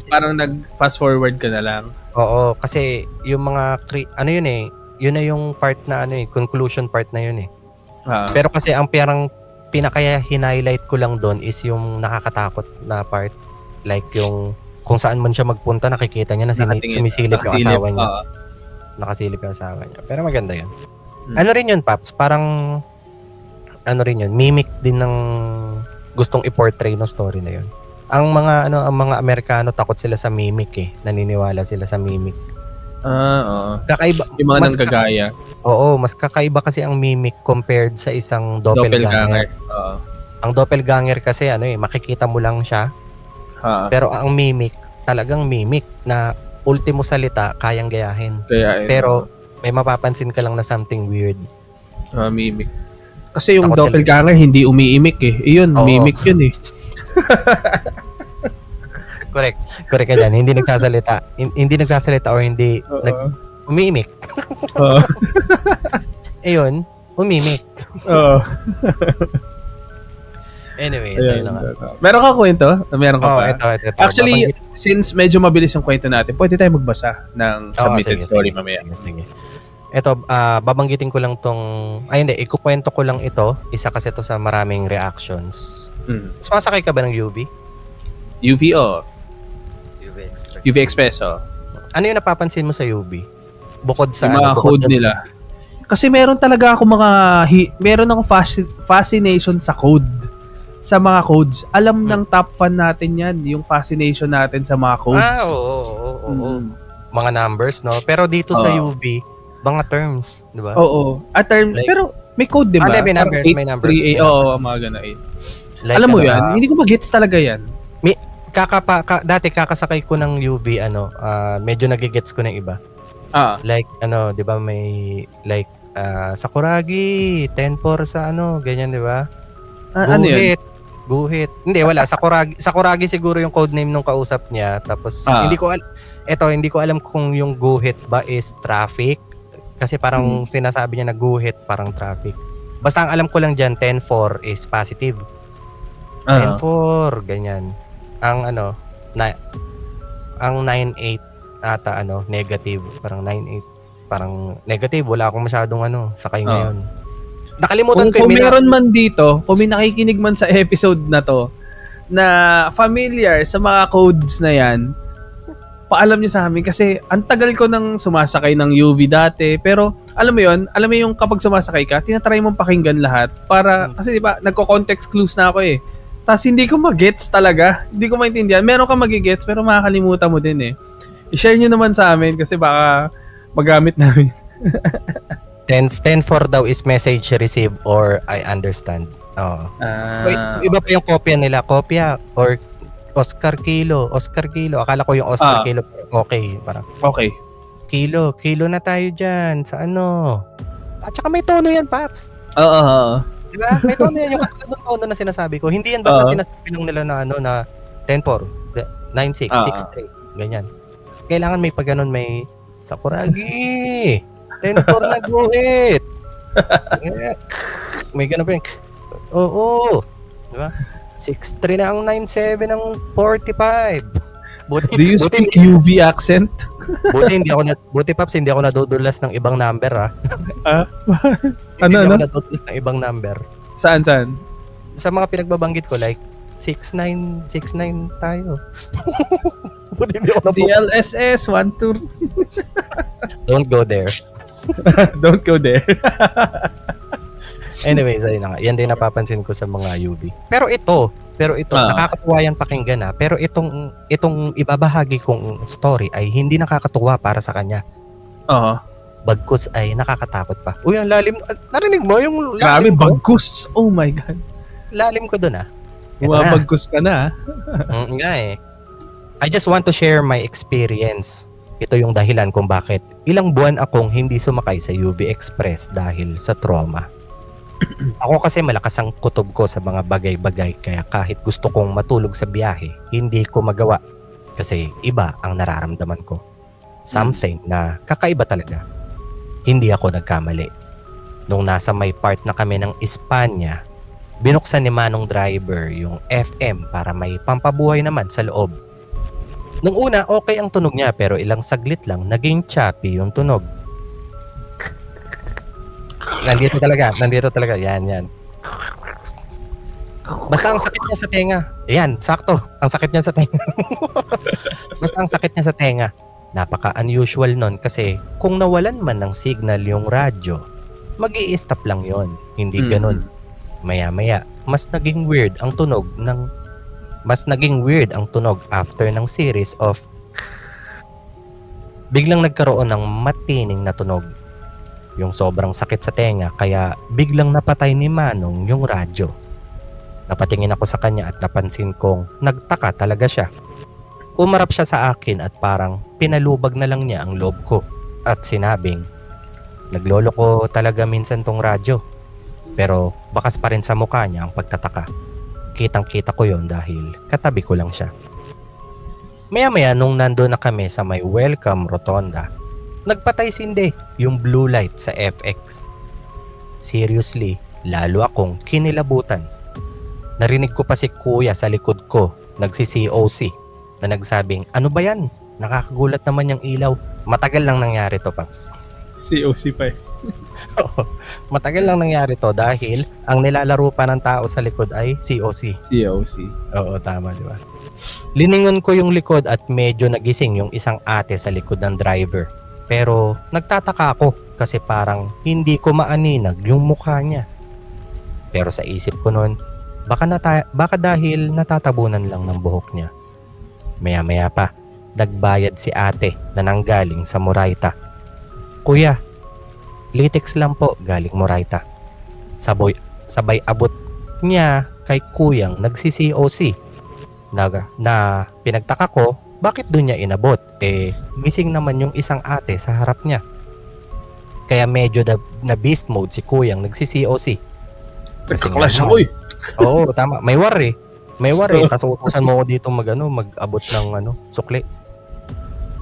parang nag-fast forward ka na lang. Oo, kasi yung mga yun na yung part na conclusion part na yun eh. Pero kasi ang pinaka-highlight ko lang doon is yung nakakatakot na part, like yung kung saan man siya magpunta, nakikita niya na sumisilip yung asawa niya. Nakasilip yung asawa niya. Pero maganda yun. Ano rin yun, Paps? Parang mimic din ng gustong i-portray ng story na yun. Ang mga Amerikano takot sila sa mimic eh. Naniniwala sila sa mimic. Oo. Kakaiba. Yung mga nanggagaya. Oo, mas kakaiba kasi ang mimic compared sa isang doppelganger. Ang doppelganger kasi makikita mo lang siya. Pero ang mimic, talagang mimic na ultimo salita kayang gayahin. Pero may mapapansin ka lang na something weird. Mimic. Kasi yung doppelganger hindi umiimik eh. Iyon, mimic yun eh. Correct ka dyan. Hindi nagsasalita or hindi umiimik. Ayun, umimik. Anyway, sa'yo na nga. Meron ka kwento? Meron ka pa? Ito. Actually, since medyo mabilis yung kwento natin, pwede tayo magbasa ng submitted story mamaya. Sige. Ito, babanggitin ko lang ikukwento ko lang ito. Isa kasi ito sa maraming reactions. Sumasakay ka ba ng UV? UVO. UV Express. UV Express, Ano yung napapansin mo sa UV? Bukod sa yung mga code nila. Kasi meron talaga ako meron akong fascination sa code. Sa mga codes. Alam ng top fan natin yan, yung fascination natin sa mga codes. Oo. Mga numbers, no? Pero dito sa UV, mga terms, di ba? Oo. Pero may code, di ba? May numbers. Oo, mga gana 8. Like, alam mo yan? Hindi ko mag-gets talaga yan. Dati kakasakay ko ng UV, medyo nagigets ko ng iba. Like, di ba may, like, Sakuragi, 10-4 sa ganyan, di ba? Guhit. Hindi, wala. Sakuragi siguro yung codename nung kausap niya. Tapos, hindi ko alam kung yung guhit ba is traffic. Kasi parang sinasabi niya na guhit, parang traffic. Basta ang alam ko lang dyan, 10-4 is positive. 10-4, ganyan. Ang ang 9-8 ata negative. Parang 9-8. Parang negative. Wala akong masyadong sakay ngayon. Nakalimutan ko kung meron man dito, kung may nakikinig man sa episode na to, na familiar sa mga codes na yan, paalam nyo sa amin kasi ang tagal ko nang sumasakay ng UV dati, pero alam mo yung kapag sumasakay ka, tinatry mong pakinggan lahat para, kasi diba, nagko-context clues na ako eh. Tapos hindi ko mag-gets talaga, hindi ko maintindihan. Meron ka mag-gets pero makakalimutan mo din eh. I-share nyo naman sa amin kasi baka magamit namin. 10-4 daw is message received or I understand. So iba pa yung kopya nila. Kopya or Oscar Kilo. Akala ko yung Oscar Kilo. Okay. Parang, okay. Kilo na tayo dyan. Sa At saka may tono yan, Paps. Oo. Diba? May tono yan. Yung katulad ng tono na sinasabi ko. Hindi yan basta sinasabi lang nila na 10-4, 9-6, 6-3. Ganyan. Kailangan may pagganon, may Sakuragi. 10-4 na guhit. May gano'n pa yun. Oo. Diba? 6-3 na ang 9-7 ng 45. Do you speak UV accent? Buti Paps, hindi ako nadudulas ng ibang number Hindi ako nadudulas ng ibang number. Saan? Sa mga pinagbabanggit ko, like 6-9 tayo. Buti hindi ako DLSS 1-2. Don't go there. Don't go there. Anyways, ayun na nga. Yan din napapansin ko sa mga UV. Pero ito, nakakatuwa yan pakinggan pero itong ibabahagi kong story ay hindi nakakatuwa para sa kanya. Oo. Bagkus ay nakakatakot pa. Uy, ang lalim. Narinig mo yung Grabe, lalim ko? bagkus. Oh my God. Lalim ko dun Ito na. Bagkus ka na. Nga I just want to share my experience. Ito yung dahilan kung bakit ilang buwan akong hindi sumakay sa UV Express dahil sa trauma. Ako kasi malakas ang kutob ko sa mga bagay-bagay kaya kahit gusto kong matulog sa biyahe, hindi ko magawa kasi iba ang nararamdaman ko. Something na kakaiba talaga. Hindi ako nagkamali. Nung nasa may part na kami ng Espanya, binuksan ni Manong driver yung FM para may pampabuhay naman sa loob. Nung una, okay ang tunog niya pero ilang saglit lang, naging choppy yung tunog. Nandito talaga. Yan. Basta ang sakit niya sa tenga. Ayan, sakto. Ang sakit niya sa tenga. Basta ang sakit niya sa tenga. Napaka-unusual nun kasi kung nawalan man ng signal yung radyo, mag-i-stop lang yon. Hindi ganun. Maya-maya, mas naging weird ang tunog after ng series of biglang nagkaroon ng matining na tunog. Yung sobrang sakit sa tenga kaya biglang napatay ni Manong yung radyo. Napatingin ako sa kanya at napansin kong nagtaka talaga siya. Umarap siya sa akin at parang pinalubag na lang niya ang loob ko at sinabing, nagloloko talaga minsan tong radyo. Pero bakas pa rin sa mukha niya ang pagtataka. Kitang-kita ko yon dahil katabi ko lang siya. Maya-maya nung nandun na kami sa may welcome rotonda, nagpatay sindi yung blue light sa FX. Seriously, lalo akong kinilabutan. Narinig ko pa si Kuya sa likod ko, nagsi-COC, na nagsabing, ano ba yan? Nakakagulat naman yung ilaw. Matagal lang nangyari to, Paps. COC pa eh. Matagal lang nangyari to dahil ang nilalaro pa ng tao sa likod ay COC. COC. Oo, tama, di ba? Liningon ko yung likod at medyo nagising yung isang ate sa likod ng driver. Pero nagtataka ako kasi parang hindi ko maaninag yung mukha niya. Pero sa isip ko nun, baka dahil natatabunan lang ng buhok niya. Maya-maya pa, nagbayad si ate na nanggaling sa Moraita. Kuya, latex lang po galing Moraita. Sabay abot niya kay kuyang nagsi-COC. Na pinagtaka ko, bakit doon niya inabot? Missing naman yung isang ate sa harap niya. Kaya medyo na beast mode si kuyang nagsi-COC. Nagka-clash ako eh. Oo, tama. May war eh. Tapos utusan mo ko dito mag-abot ng sukli.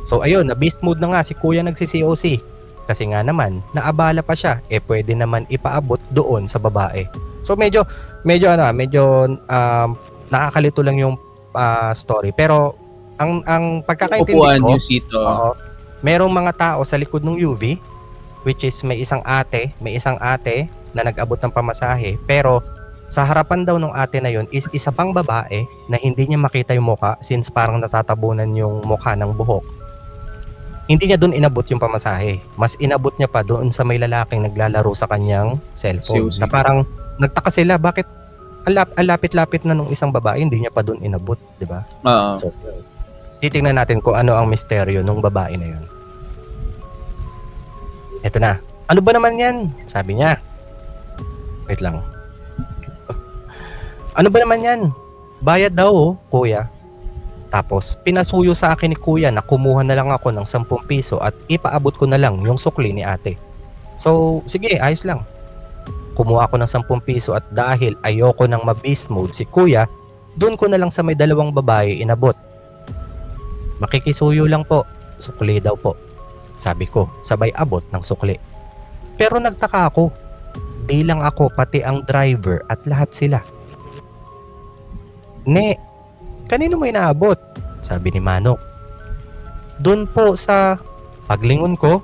So ayun, na beast mode na nga si kuya nagsi-COC. Kasi nga naman, naabala pa siya. Pwede naman ipaabot doon sa babae. So medyo nakakalito lang yung story. Pero ang pagkakaintindi Upuan ko, yung sito. merong mga tao sa likod ng UV, which is may isang ate na nag-abot ng pamasahe. Pero sa harapan daw ng ate na yun is isa pang babae na hindi niya makita yung mukha since parang natatabunan yung mukha ng buhok. Hindi niya doon inabot yung pamasahe. Mas inabot niya pa doon sa may lalaking naglalaro sa kanyang cellphone. Na parang nagtaka sila bakit ang lapit-lapit na nung isang babae hindi niya pa doon inabot, di ba? So, titingnan natin kung ano ang misteryo nung babae na yun. Eto na. Ano ba naman yan? Sabi niya. Wait lang. Ano ba naman yan? Bayad daw, kuya. Tapos, pinasuyo sa akin ni kuya na kumuha na lang ako ng 10 piso at ipaabot ko na lang yung sukli ni ate. So, sige, ayos lang. Kumuha ako ng 10 piso at dahil ayoko nang ma-beast mode si kuya, doon ko na lang sa may dalawang babae inabot. Makikisuyo lang po, sukli daw po. Sabi ko, sabay abot ng sukli. Pero nagtaka ako, di lang ako pati ang driver at lahat sila. Ne, kanino mo inaabot? Sabi ni Manok. Doon po sa paglingon ko,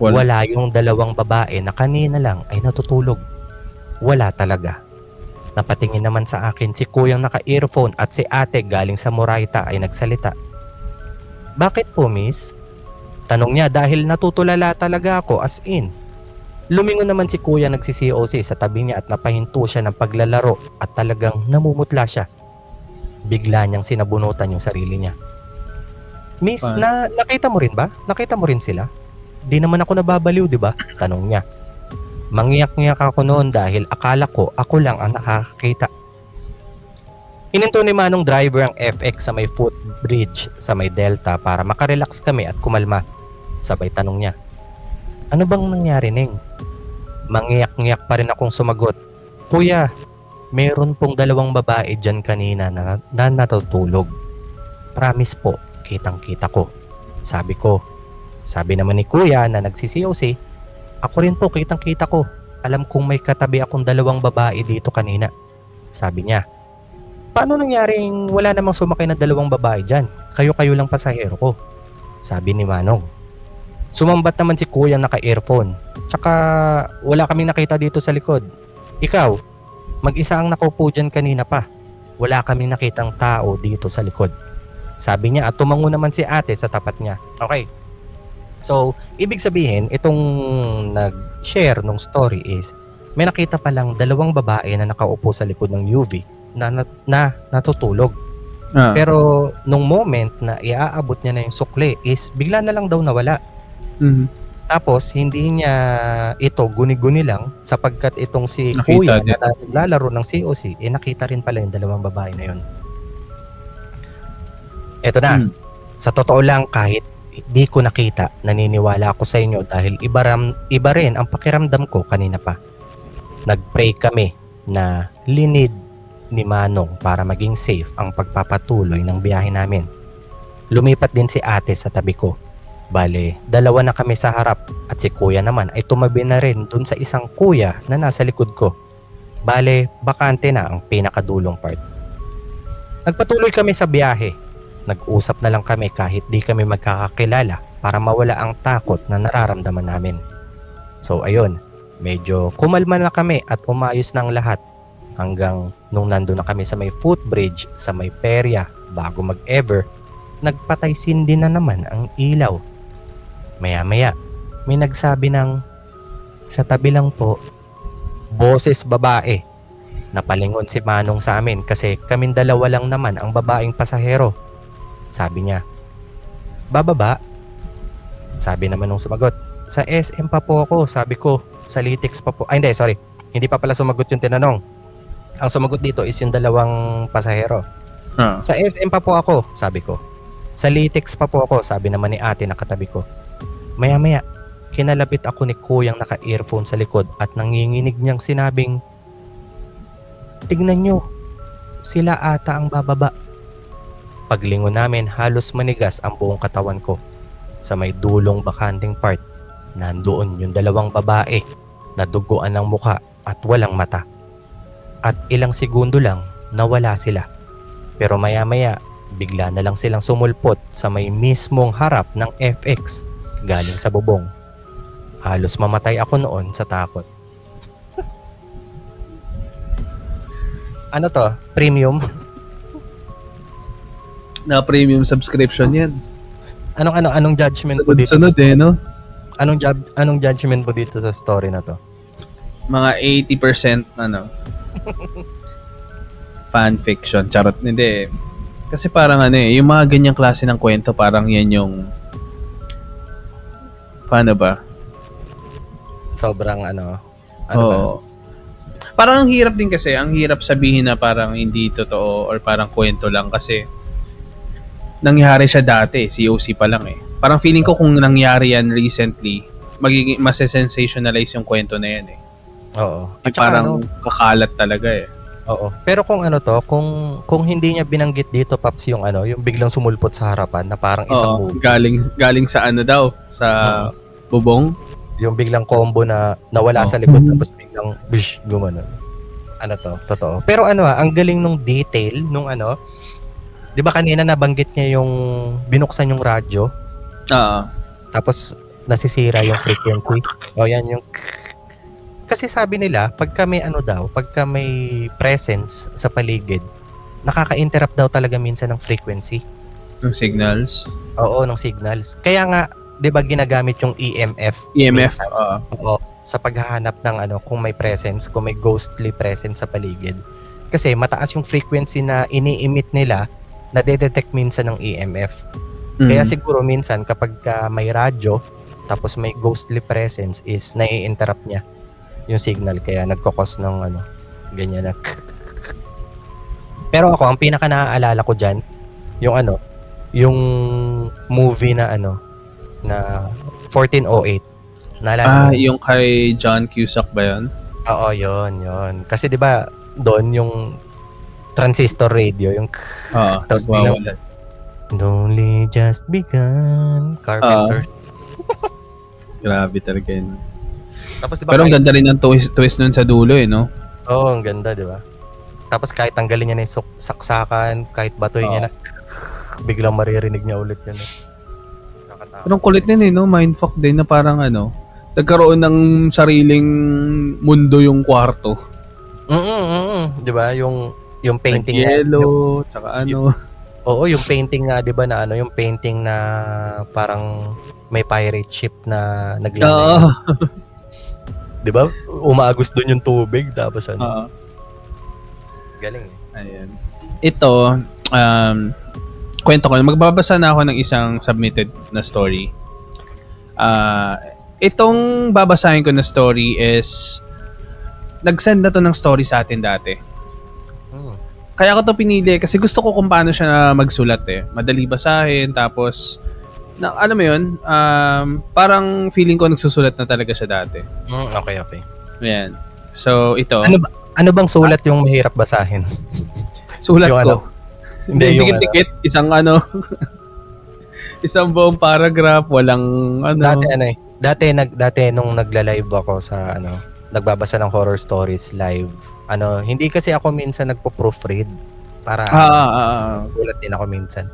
wala yung dalawang babae na kanina lang ay natutulog. Wala talaga. Napatingin naman sa akin si kuyang naka-earphone at si ate galing sa Moraita ay nagsalita. Bakit po, miss? Tanong niya dahil natutulala talaga ako as in. Lumingon naman si kuya nagsi-COC sa tabi niya at napahinto siya ng paglalaro at talagang namumutla siya. Bigla niyang sinabunutan yung sarili niya. Miss, nakita mo rin ba? Nakita mo rin sila? Di naman ako nababaliw, di ba? Tanong niya. Mangiyak-ngiyak ako noon dahil akala ko ako lang ang nakakakita. Hininto ni Manong driver ang FX sa may footbridge sa may Delta para makarelax kami at kumalma. Sabay tanong niya, ano bang nangyari, Neng? Mangiyak-ngiyak pa rin akong sumagot, Kuya, meron pong 2 babae dyan kanina na natutulog. Promise po, kitang-kita ko. Sabi ko. Sabi naman ni Kuya na nagsisiyosi, ako rin po kitang-kita ko. Alam kong may katabi akong 2 babae dito kanina. Sabi niya, paano nangyaring wala namang sumakay na 2 babae dyan? Kayo-kayo lang pasahero ko. Sabi ni Manong. Sumambat naman si Kuya naka-earphone. Tsaka wala kaming nakita dito sa likod. Ikaw, mag-isa ang nakaupo dyan kanina pa. Wala kaming nakitang tao dito sa likod. Sabi niya at tumango naman si ate sa tapat niya. Okay. So, ibig sabihin, itong nag-share ng story is may nakita palang 2 babae na nakaupo sa likod ng UV na natutulog. Pero nung moment na iaabot niya na yung sukli is bigla na lang daw nawala. Tapos hindi niya ito guni-guni lang sapagkat itong si Nakita Kuya din. na naglalaro ng COC nakita rin pala yung 2 babae na yun. Eto na. Sa totoo lang, kahit di ko nakita, naniniwala ako sa inyo dahil iba rin ang pakiramdam ko kanina pa. Nag-pray kami na linid ni Manong para maging safe ang pagpapatuloy ng biyahe namin. Lumipat din si ate sa tabi ko. Bale, 2 na kami sa harap at si Kuya naman ay tumabi na rin dun sa isang kuya na nasa likod ko. Bale, bakante na ang pinakadulong part. Nagpatuloy kami sa biyahe. Nag-usap na lang kami kahit di kami magkakakilala para mawala ang takot na nararamdaman namin. So ayun, medyo kumalma na kami at umayos na ang lahat hanggang nung nandun na kami sa may footbridge sa may perya bago mag-ever, nagpatay sindi na naman ang ilaw. Maya-maya, may nagsabi ng, sa tabi lang po, boses babae. Napalingon si Manong sa amin kasi kaming 2 lang naman ang babaeng pasahero. Sabi niya, bababa? Sabi naman nung sumagot, sa SM pa po ako. Sabi ko, sa Litex pa po. Ay hindi, sorry. Hindi pa pala sumagot yung tinanong. Ang sumagot dito is yung 2 pasahero. Sa SM pa po ako, sabi ko. Sa Litex pa po ako, sabi naman ni ate na katabi ko. Maya-maya, kinalapit ako ni Kuyang naka-earphone sa likod at nanginginig niyang sinabing, tignan nyo, sila ata ang bababa. Paglingon namin, halos manigas ang buong katawan ko. Sa may dulong bakanting part, nandoon yung 2 babae na duguan ng muka at walang mata. At ilang segundo lang, nawala sila. Pero maya-maya, bigla na lang silang sumulpot sa may mismong harap ng FX galing sa bubong. Halos mamatay ako noon sa takot. Ano to? Premium? Na premium subscription yan. Anong judgment mo dito? Sunod no? Anong judgment mo dito sa story na to? Mga 80% fan fiction. Charot, hindi. Kasi parang yung mga ganyang klase ng kwento, parang yan yung paano ba? Sobrang ba? Parang ang hirap din kasi, ang hirap sabihin na parang hindi totoo or parang kwento lang kasi nangyari siya dati, COC pa lang eh. Parang feeling ko kung nangyari yan recently, magiging mas-sensationalize yung kwento na yan eh. Oo. At parang kakalat talaga eh. Oo. Pero kung kung hindi niya binanggit dito, Paps, yung yung biglang sumulpot sa harapan na parang isang movie. Galing sa sa bubong. Yung biglang combo na nawala sa likod tapos biglang bish, gumano. Totoo. Pero ang galing nung detail nung 'di ba kanina nabanggit niya yung binuksan yung radyo? Tapos nasisira yung frequency. O yan yung kasi sabi nila, pagka may pagka may presence sa paligid, nakaka-interrupt daw talaga minsan ng frequency. Ng signals? Oo, ng signals. Kaya nga, di ba ginagamit yung EMF? EMF, Oo. sa paghahanap ng kung may presence, kung may ghostly presence sa paligid. Kasi mataas yung frequency na ini-emit nila na detect minsan ng EMF. Kaya siguro minsan kapag may radyo tapos may ghostly presence is nai-interrupt niya yung signal kaya nagkakos ng ganyan na. Pero ako ang pinaka naaalala ko diyan yung movie na na 1408. Naalala mo? Yung kay John Cusack ba yun? Oo, yun. Kasi 'di ba doon yung transistor radio yung Oo, tapos wala. Only just begun. Carpenters. Grabe talaga yun. Tapos diba Pero ang ganda rin ng twist nun sa dulo no? Oo, ang ganda, di ba? Tapos kahit tanggalin niya na yung saksakan, kahit batoy niya na, biglang maririnig niya ulit yun. Nakatawa. Pero ang kulit din no? Mindfuck din na parang nagkaroon ng sariling mundo yung kwarto. Di ba? Yung painting yellow, tsaka Oo, yung painting nga, di ba na yung painting na parang may pirate ship na naglalay. Di ba? Umaagos doon yung tubig, tapos galing eh. Ayan. Ito, kwento ko, magbabasa na ako ng isang submitted na story. Itong babasahin ko na story is nag-send na to ng story sa atin dati. Kaya ako to pinili kasi gusto ko kung paano siya magsulat Madali basahin, tapos alam mo yun, parang feeling ko nagsusulat na talaga siya dati. Okay. Ayan. So, ito. Ano bang sulat yung mahirap basahin? Sulat yung ko. Hindi, dikit-dikit. Isang isang buong paragraph, walang Dati nung nagla-live ako sa nagbabasa ng horror stories live. Hindi kasi ako minsan nagpo-proofread para sulat din ako minsan.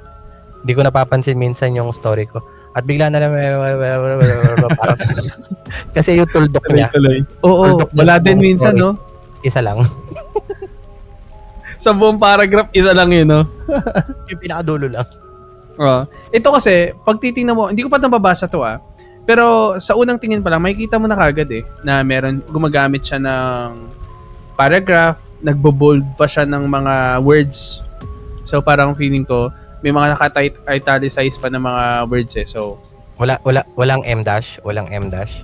Hindi ko napapansin minsan yung story ko. At bigla na lang parang kasi yung tuldok niya. Oo, wala din minsan, no? Isa lang. Sa buong paragraph, isa lang yun, no? Yung pinakadulo lang. Ito kasi, pag titingnan mo, hindi ko pa nababasa to pero sa unang tingin pa lang, makikita mo na kagad na gumagamit siya ng paragraph, nagbo-bold pa siya ng mga words. So parang feeling ko, may mga naka-italicize pa ng mga words So walang M-dash, walang M-dash.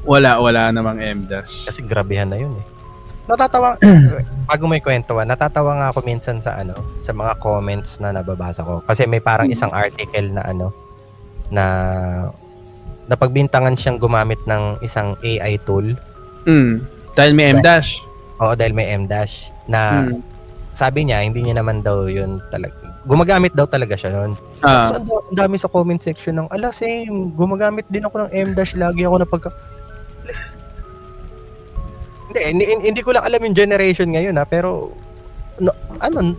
Wala namang M-dash. Kasi grabehan na yun Natatawa bago may kwento natatawa nga ako minsan sa sa mga comments na nababasa ko. Kasi may parang isang article na na napagbintangan siyang gumamit ng isang AI tool. Dahil may M-dash. Oo, dahil may M-dash na sabi niya hindi niya naman daw yun talaga. Gumagamit daw talaga siya noon. Tapos ang dami sa comment section ng same, gumagamit din ako ng M-dash lagi ako hindi ko lang alam yung generation ngayon pero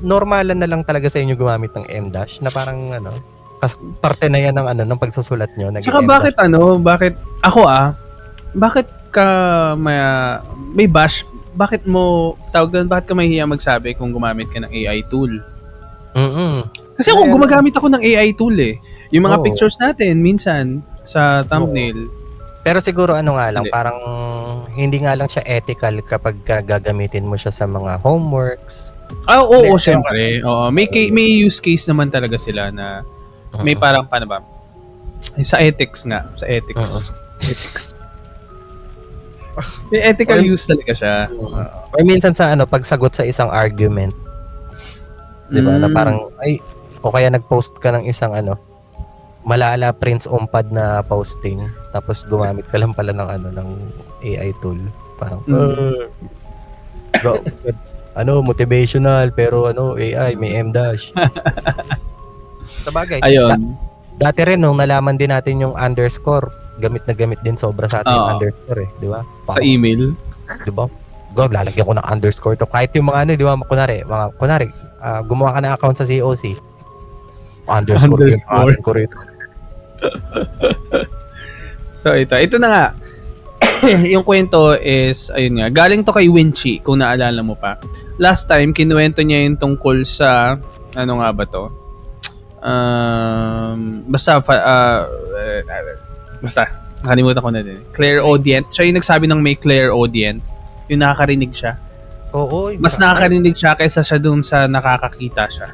normalan na lang talaga sa inyo gumamit ng M-dash na parang parte na yan ng pagsusulat nyo. Tsaka bakit bakit ka may bash? Bakit mo bakit ka mahihiya magsabi kung gumamit ka ng AI tool? Kasi ako gumagamit ako ng AI tool Yung mga pictures natin minsan sa thumbnail. Pero siguro nga lang parang hindi nga lang siya ethical kapag gagamitin mo siya sa mga homeworks. Oo, syempre. Oo, may use case naman talaga sila na may parang paano ba? Sa ethics. Ethics. May ethical use talaga siya. Or minsan sa pagsagot sa isang argument. 'Di ba? Na parang o kaya nag-post ka ng isang malala Prince Umpad na posting tapos gumamit ka lang pala ng AI tool. Parang motivational pero AI may M-dash. Sabagay. Ayun. Dati rin nung nalaman din natin yung underscore, gamit na gamit din sobra sa atin yung underscore di ba? Sa email, di ba? Lalagyan ko ng underscore to. Kahit yung mga di ba, kunwari, gumawa ka ng account sa COC. Underscore. Ko rito. So ito na nga. Yung kwento is, ayun nga, galing to kay Winchi, kung naalala mo pa. Last time, kinuwento niya yung tungkol sa, ano nga ba to? Nakalimutan ko na din. Clairaudient. Siya yung nagsabi ng may clairaudient. Yung nakakarinig siya. Oo. Mas nakakarinig siya kaysa siya dun sa nakakakita siya.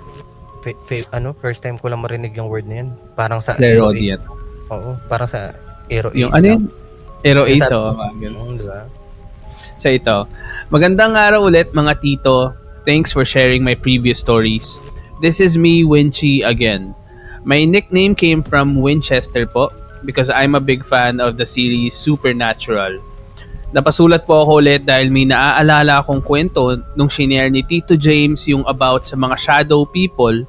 First time ko lang marinig yung word na yan. Parang sa Clairaudient. Oo, parang sa Aero Ace. Yung ano yun? Aero Ace, Diba? So ito, magandang araw ulit mga tito. Thanks for sharing my previous stories. This is me, Winchi, again. My nickname came from Winchester po because I'm a big fan of the series Supernatural. Napasulat po ako ulit dahil may naaalala akong kwento nung shinare ni Tito James yung about sa mga shadow people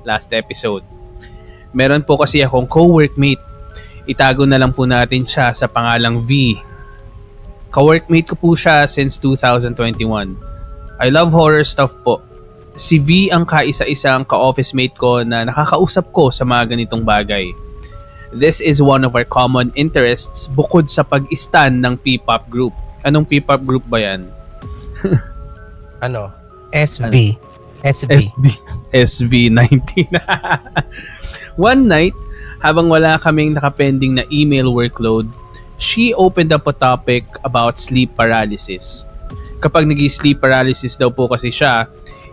last episode. Meron po kasi akong co-workmate. Itago na lang po natin siya sa pangalang V. Ka-workmate ko po siya since 2021. I love horror stuff po. Si V ang kaisa-isang ka-office mate ko na nakakausap ko sa mga ganitong bagay. This is one of our common interests bukod sa pag-stan ng P-pop group. Anong P-pop group ba yan? SB. SB19. One night, habang wala kaming nakapending na email workload, she opened up a topic about sleep paralysis. Kapag nag-sleep paralysis daw po kasi siya,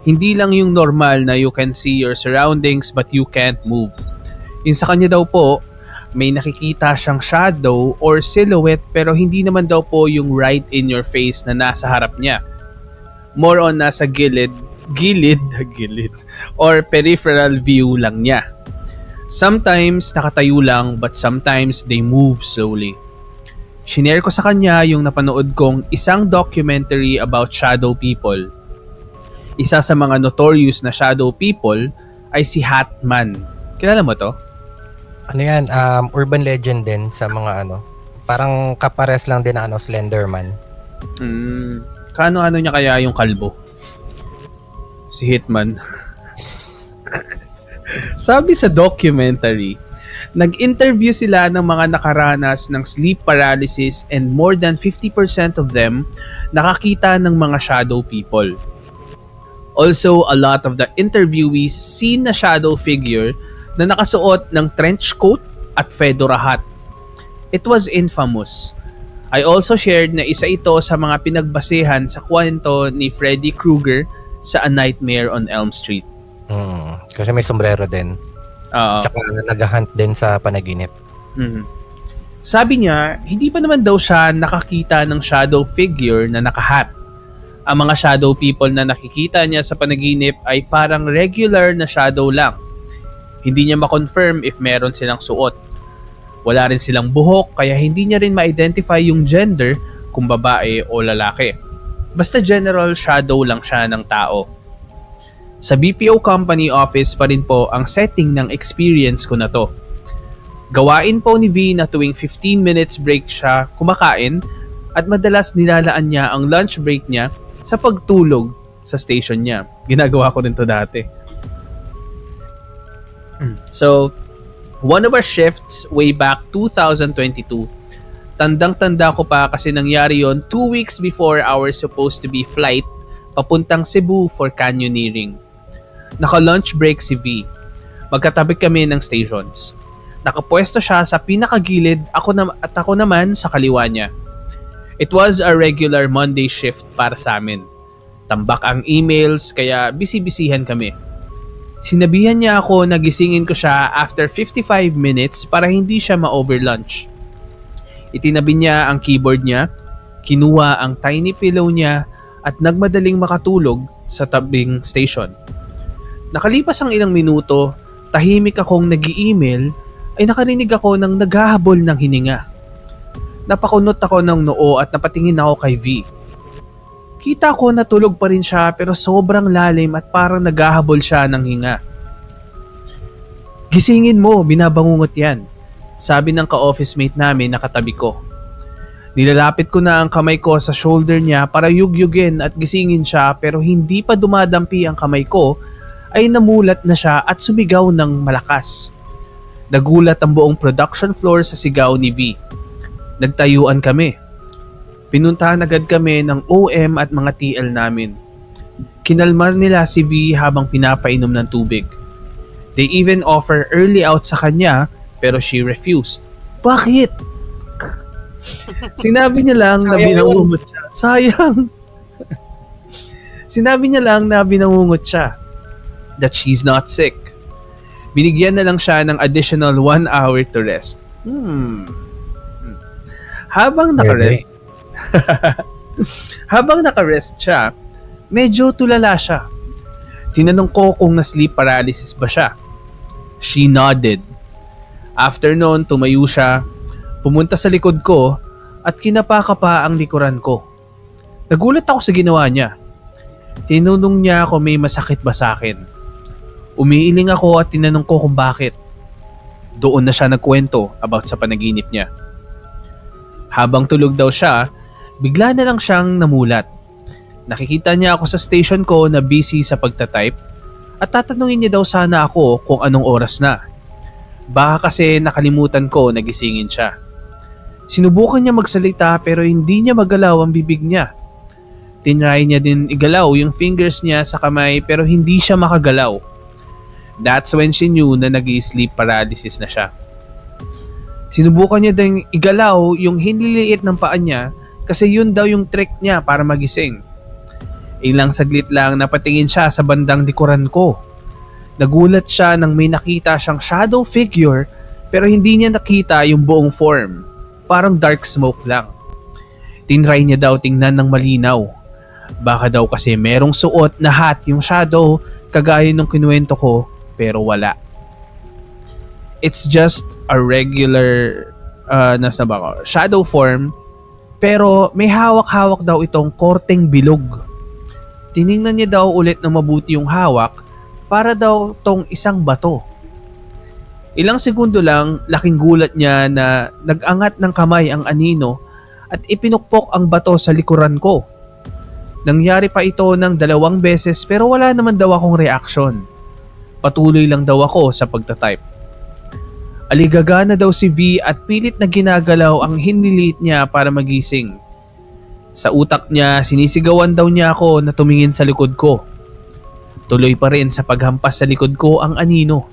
hindi lang yung normal na you can see your surroundings but you can't move. Yung sa kanya daw po, may nakikita siyang shadow or silhouette pero hindi naman daw po yung right in your face na nasa harap niya. More on nasa gilid or peripheral view lang niya. Sometimes nakatayo lang but sometimes they move slowly. Shinare ko sa kanya yung napanood kong isang documentary about shadow people. Isa sa mga notorious na shadow people ay si Hatman. Kilala mo to? Ano yan? Urban legend din sa mga parang kapares lang din na Slenderman. Kaano-ano niya kaya yung kalbo? Si Hitman. Sabi sa documentary, nag-interview sila ng mga nakaranas ng sleep paralysis and more than 50% of them nakakita ng mga shadow people. Also, a lot of the interviewees seen na shadow figure na nakasuot ng trench coat at fedora hat. It was infamous. I also shared na isa ito sa mga pinagbasehan sa kwento ni Freddy Krueger sa A Nightmare on Elm Street. Kasi may sombrero din. Tsaka nag-hunt din sa panaginip. Sabi niya, hindi pa naman daw siya nakakita ng shadow figure na nakahat. Ang mga shadow people na nakikita niya sa panaginip ay parang regular na shadow lang. Hindi niya ma-confirm if meron silang suot. Wala rin silang buhok kaya hindi niya rin ma-identify yung gender kung babae o lalaki. Basta general shadow lang siya ng tao. Sa BPO company office pa rin po ang setting ng experience ko na to. Gawain po ni V na tuwing 15 minutes break siya kumakain at madalas nilalaan niya ang lunch break niya sa pagtulog sa station niya. Ginagawa ko rin to dati. So, one of our shifts way back 2022, tandang-tanda ko pa kasi nangyari yon 2 weeks before our supposed to be flight papuntang Cebu for canyoneering. Naka-lunch break si V. Magkatabi kami ng stations. Nakapwesto siya sa pinakagilid at ako naman sa kaliwa niya. It was a regular Monday shift para sa amin. Tambak ang emails kaya busy-busyhan kami. Sinabihan niya ako na gisingin ko siya after 55 minutes para hindi siya ma-overlunch. Itinabi niya ang keyboard niya, kinuha ang tiny pillow niya at nagmadaling makatulog sa tabing station. Nakalipas ang ilang minuto, tahimik akong nag-i-email ay nakarinig ako ng naghahabol ng hininga. Napakunot ako ng noo at napatingin ako kay V. Kita ko na tulog pa rin siya pero sobrang lalim at parang naghahabol siya ng hinga. Gisingin mo, binabangungot yan. Sabi ng ka-office mate namin na katabi ko. Nilalapit ko na ang kamay ko sa shoulder niya para yugyugin at gisingin siya pero hindi pa dumadampi ang kamay ko ay namulat na siya at sumigaw ng malakas. Nagulat ang buong production floor sa sigaw ni V. Nagtayuan kami. Pinuntahan agad kami ng OM at mga TL namin. Kinalma nila si V habang pinapainom ng tubig. They even offer early out sa kanya pero she refused. Bakit? Sinabi niya lang na Sayang binangungot siya. Sayang. Sinabi niya lang na binangungot siya. That she's not sick. Binigyan na lang siya ng additional 1 hour to rest. Habang nakarest, habang nakarest siya, medyo tulala siya. Tinanong ko kung na-sleep paralysis ba siya. She nodded. After noon, tumayo siya, pumunta sa likod ko at kinapaka pa ang likuran ko. Nagulat ako sa ginawa niya. Tinanong niya kung may masakit ba sa akin. Umiiling ako at tinanong ko kung bakit. Doon na siya nagkwento about sa panaginip niya. Habang tulog daw siya, bigla na lang siyang namulat. Nakikita niya ako sa station ko na busy sa pagtatype at tatanungin niya daw sana ako kung anong oras na. Baka kasi nakalimutan ko na gisingin siya. Sinubukan niya magsalita pero hindi niya magalaw ang bibig niya. Tinry niya din igalaw yung fingers niya sa kamay pero hindi siya makagalaw. That's when she knew na nag-sleep paralysis na siya. Sinubukan niya din igalaw yung hiniliit ng paa niya kasi yun daw yung trick niya para magising. Ilang saglit lang napatingin siya sa bandang likuran ko. Nagulat siya nang may nakita siyang shadow figure pero hindi niya nakita yung buong form. Parang dark smoke lang. Tinry niya daw tingnan ng malinaw. Baka daw kasi merong suot na hat yung shadow kagaya nung kinuwento ko pero wala. It's just a regular shadow form pero may hawak-hawak daw itong korteng bilog. Tiningnan niya daw ulit na mabuti yung hawak para daw tong isang bato. Ilang segundo lang, laking gulat niya na nag-angat ng kamay ang anino at ipinukpok ang bato sa likuran ko. Nangyari pa ito ng 2 beses pero wala naman daw akong reaksyon. Patuloy lang daw ako sa pagtatype. Aligaga na daw si V at pilit na ginagalaw ang hinilit niya para magising. Sa utak niya, sinisigawan daw niya ako na tumingin sa likod ko. Tuloy pa rin sa paghampas sa likod ko ang anino.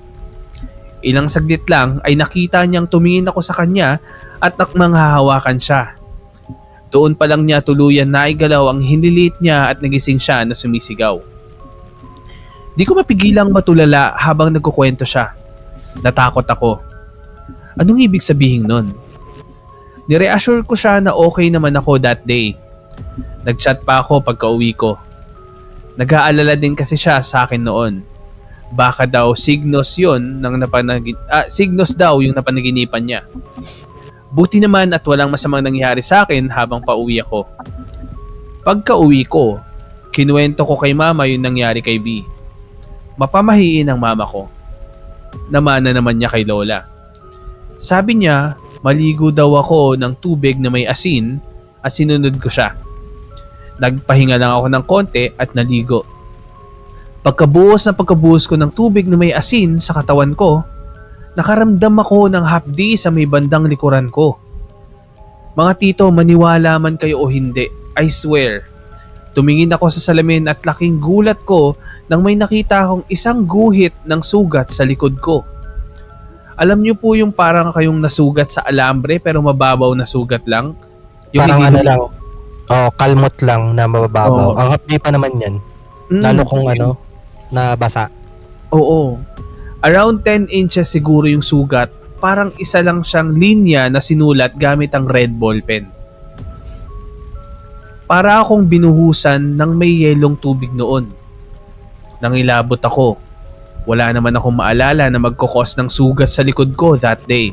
Ilang saglit lang ay nakita niyang tumingin ako sa kanya at manghahawakan siya. Doon pa lang niya tuluyan na igalaw ang hinilit niya at nagising siya na sumisigaw. Di ko mapigilang matulala habang nagkukwento siya. Natakot ako. Anong ibig sabihin nun? Nireassure ko siya na okay naman ako that day. Nagchat pa ako pagka uwi ko. Nag-aalala din kasi siya sa akin noon. Baka daw signos yun signos daw yung napanaginipan niya. Buti naman at walang masamang nangyari sa akin habang pauwi ako. Pagka uwi ko, kinuwento ko kay mama yung nangyari kay B. Mapamahiin ang mama ko. Namana naman niya kay Lola. Sabi niya, maligo daw ako ng tubig na may asin at sinunod ko siya. Nagpahinga lang ako ng konti at naligo. Pagkabuhos ko ng tubig na may asin sa katawan ko, nakaramdam ako ng hapdi sa may bandang likuran ko. Mga tito, maniwala man kayo o hindi, I swear. Tumingin ako sa salamin at laking gulat ko nang may nakita akong isang guhit ng sugat sa likod ko. Alam niyo po yung parang kayong nasugat sa alambre pero mababaw na sugat lang? Yung Parang hindi lang. Kalmot lang na mababaw. Ang hapdi pa naman yan. Lalo kung nabasa. Oo. Around 10 inches siguro yung sugat. Parang isa lang siyang linya na sinulat gamit ang red ballpen. Para akong binuhusan ng may yelong tubig noon. Nangilabot ako. Wala naman akong maalala na magkukos ng sugat sa likod ko that day.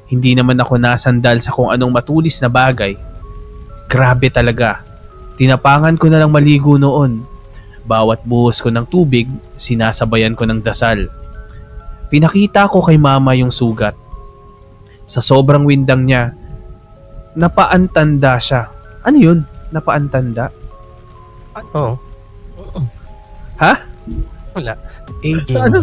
Hindi naman ako nasandal sa kung anong matulis na bagay. Grabe talaga. Tinapangan ko na lang maligo noon. Bawat buhos ko ng tubig, sinasabayan ko ng dasal. Pinakita ko kay mama yung sugat. Sa sobrang windang niya, napaantanda siya. Ano yun? Napaantanda? Ano? Ha? Wala. Aging. Ano?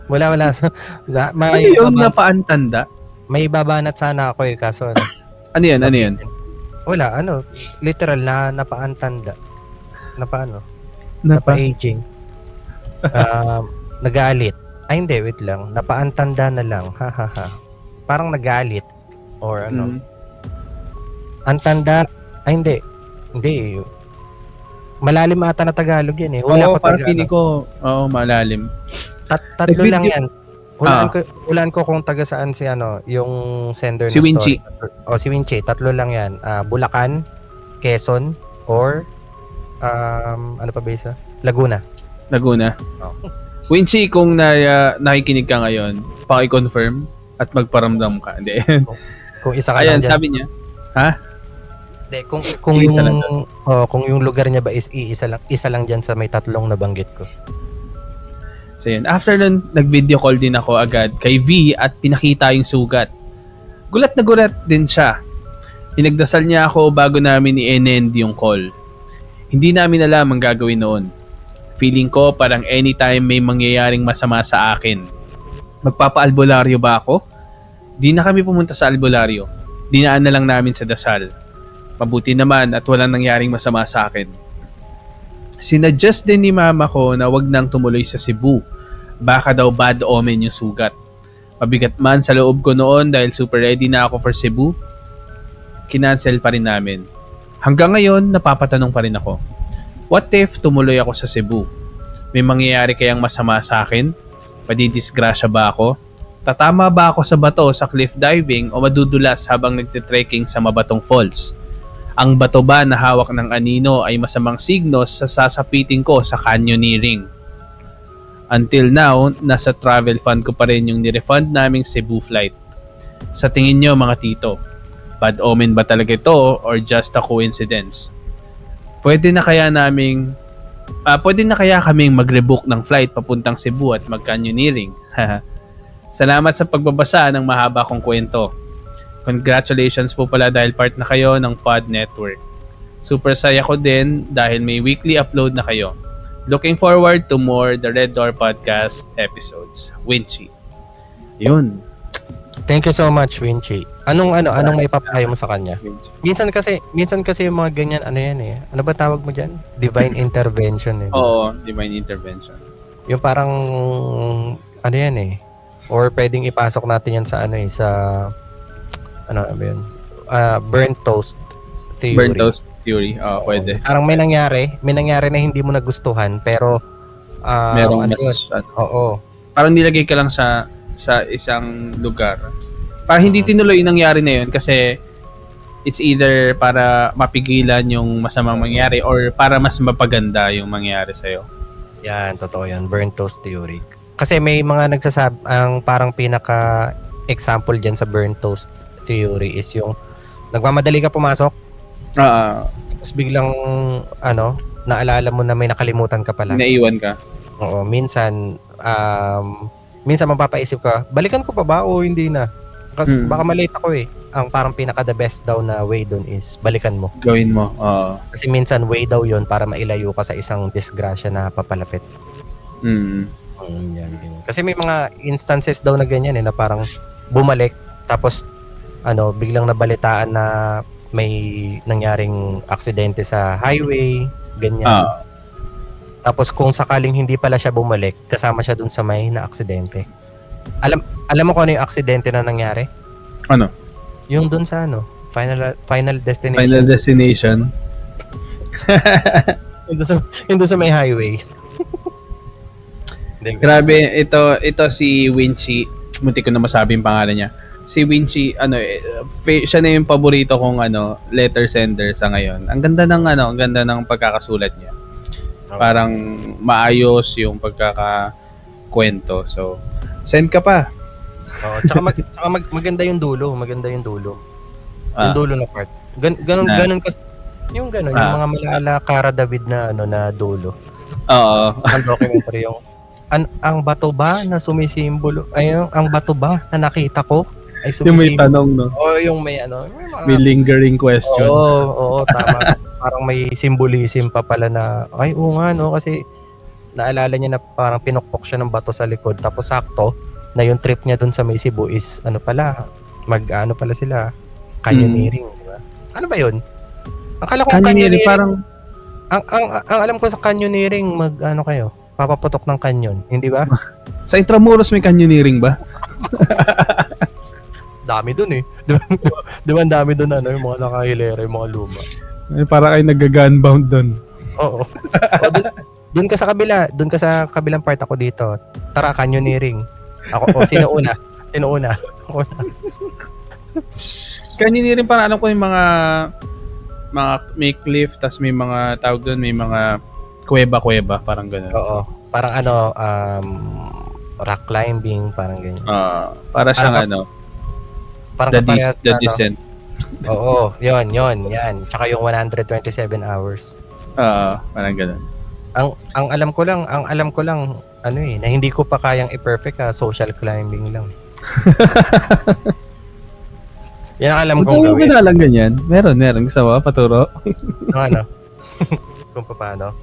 Wala. Ano yun napaantanda? May babanat sana ako kaso Ano yan? wala, literal na napaantanda. Napa-aging. Nagalit. Ay hindi, wait lang. Napaantanda na lang. Ha. Parang nagalit. Or Antanda. Ay, hindi. Hindi. Malalim ata na Tagalog yan eh. Hula Oo, ko parang taga, feeling ko, malalim. tatlo lang Nag-video- yan. Hulaan ko kung taga saan si yung sender Si ng Winchi. story. O si Winchi, tatlo lang yan. Bulacan, Quezon, or ano pa ba isa? Laguna. Oh. Winchi, kung nakikinig ka ngayon, paki-confirm at magparamdam ka. Hindi. Kung isa ka Ayan, lang dyan. sabi niya. Hindi, kung Iisa yung lang kung yung lugar niya ba is isa lang diyan sa may tatlong nabanggit ko. So yun. After nun, nag-video call din ako agad kay V at pinakita yung sugat. Gulat na gulat din siya. Pinagdasal niya ako bago namin i-end yung call. Hindi namin alam ang gagawin noon. Feeling ko parang anytime may mangyayaring masama sa akin. Magpapa-albularyo ba ako? Di na kami pumunta sa albularyo. Dinaan na lang namin sa dasal. Mabuti naman at walang nangyaring masama sa akin. Sinadjust din ni mama ko na wag nang tumuloy sa Cebu. Baka daw bad omen yung sugat. Mabigat man sa loob ko noon dahil super ready na ako for Cebu, kinancel pa rin namin. Hanggang ngayon, napapatanong pa rin ako. What if tumuloy ako sa Cebu? May mangyayari kayang masama sa akin? Madidisgrasya ba ako? Tatama ba ako sa bato sa cliff diving o madudulas habang nagtitrekking sa Mabatong Falls? Ang bato ba na hawak ng anino ay masamang signos sa sasapiting ko sa canyoneering? Until now, nasa travel fund ko pa rin yung nirefund naming Cebu flight. Sa tingin nyo mga tito, bad omen ba talaga ito or just a coincidence? Pwede na kaya kaming mag-rebook ng flight papuntang Cebu at mag-canyoneering? Salamat sa pagbabasa ng mahaba kong kwento. Congratulations po pala dahil part na kayo ng Pod Network. Super saya ko din dahil may weekly upload na kayo. Looking forward to more The Red Door Podcast episodes. Winchi. Yun. Thank you so much, Winchi. Anong maipapayo mo sa kanya? Minsan kasi yung mga ganyan, ano yan eh. Ano ba tawag mo diyan? Divine intervention eh. Oo, divine intervention. Yung parang ano yan eh. Or pwedeng ipasok natin yan sa sa ano ba yun? Burnt toast theory. Burnt toast theory. Pwede. Parang may nangyari na hindi mo nagustuhan pero Merong oo. Parang nilagay ka lang sa isang lugar. Parang hindi tinuloy yung nangyari na yun kasi it's either para mapigilan yung masamang mangyari or para mas mapaganda yung mangyari sa'yo. Yan, totoo yan. Burnt toast theory. Kasi may mga ang parang pinaka-example dyan sa burnt toast theory is yung nagmamadali ka pumasok, tapos biglang naalala mo na may nakalimutan ka pala. Naiwan ka. Oo, minsan mapapaisip ka, balikan ko pa ba o hindi na? Kasi baka malate ako eh. Ang parang pinaka the best daw na way doon is balikan mo. Gawin mo. Kasi minsan way daw yon para mailayo ka sa isang disgrasya na papalapit. Yan. Kasi may mga instances daw na ganyan na parang bumalik tapos biglang nabalitaan na may nangyaring aksidente sa highway, ganyan. Tapos kung sakaling hindi pala siya bumalik, kasama siya dun sa may na aksidente. Alam mo kung ano yung aksidente na nangyari? Ano? Yung dun sa Final Destination. Final Destination. yung dun sa may highway. Grabe, ito si Winchi. Munti ko na masabi yung pangalan niya. Si Winchi, siya na yung paborito kong letter sender sa ngayon. Ang ganda ng pagkakasulat niya. Okay. Parang maayos yung pagkakakwento. So, send ka pa. Tsaka maganda yung dulo. Yung dulo na part. Ganun kasi. Yung mga malala Cara David na na dulo. Oo. Ang documentary yung ang bato ba na sumisimbolo? Ang bato ba na nakita ko ay sumisimbolo? Yung may tanong, no? Yung may may lingering question. Oo, tama. Parang may symbolism pa pala na, kasi naalala niya na parang pinukpok siya ng bato sa likod. Tapos sakto, na yung trip niya dun sa may Cebu is, pala sila, canyoneering, di ba? Ano ba yun? Akala ko canyoneering, parang, ang alam ko sa canyoneering, kayo, papaputok ng canyon, hindi ba? Sa Intramuros may canyoneering ba? Dami dun eh. Di ba ang dami dun ano, yung mga nakahilera, yung mga luma. Para kayo nag-gunbound doon. Oo. O, dun ka sa kabila, dun ka sa kabilang part ako dito. Tara, canyoneering. Ako, sino una? Sino una? Ako na. Kanina rin parang alam ko yung mga may cliff, tas may mga tawag doon, may mga kuweba, parang gano'n. Oo. Parang ano, rock climbing, parang ganyan. Para siyang Parang the kaparehas na, descent. Oo, yan. Tsaka yung 127 hours. Parang gano'n. Ang alam ko lang, ano eh, na hindi ko pa kayang i-perfect social climbing lang. Yan ang alam kong gawin. Kung lang ganyan, meron. Gusto mo, paturo? Ano? Kung paano?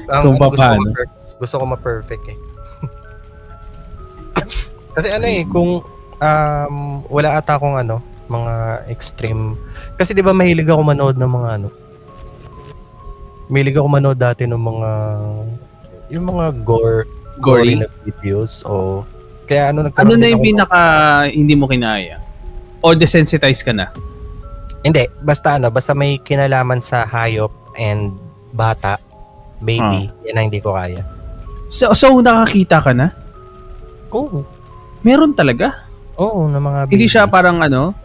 Kung paano? Gusto ko ma-perfect eh. Kasi ano eh, kung wala ata akong mga extreme. Kasi di ba mahilig ako manood ng mga mahilig ako manood dati ng mga yung mga gory na videos o kaya nagkaroon na yung pinaka hindi mo kinaya? O desensitize ka na? Hindi, basta may kinalaman sa hayop and bata, baby, yan ang hindi ko kaya. So nakakita ka na? Oo. Meron talaga? Oo, na mga babies. Hindi siya parang alam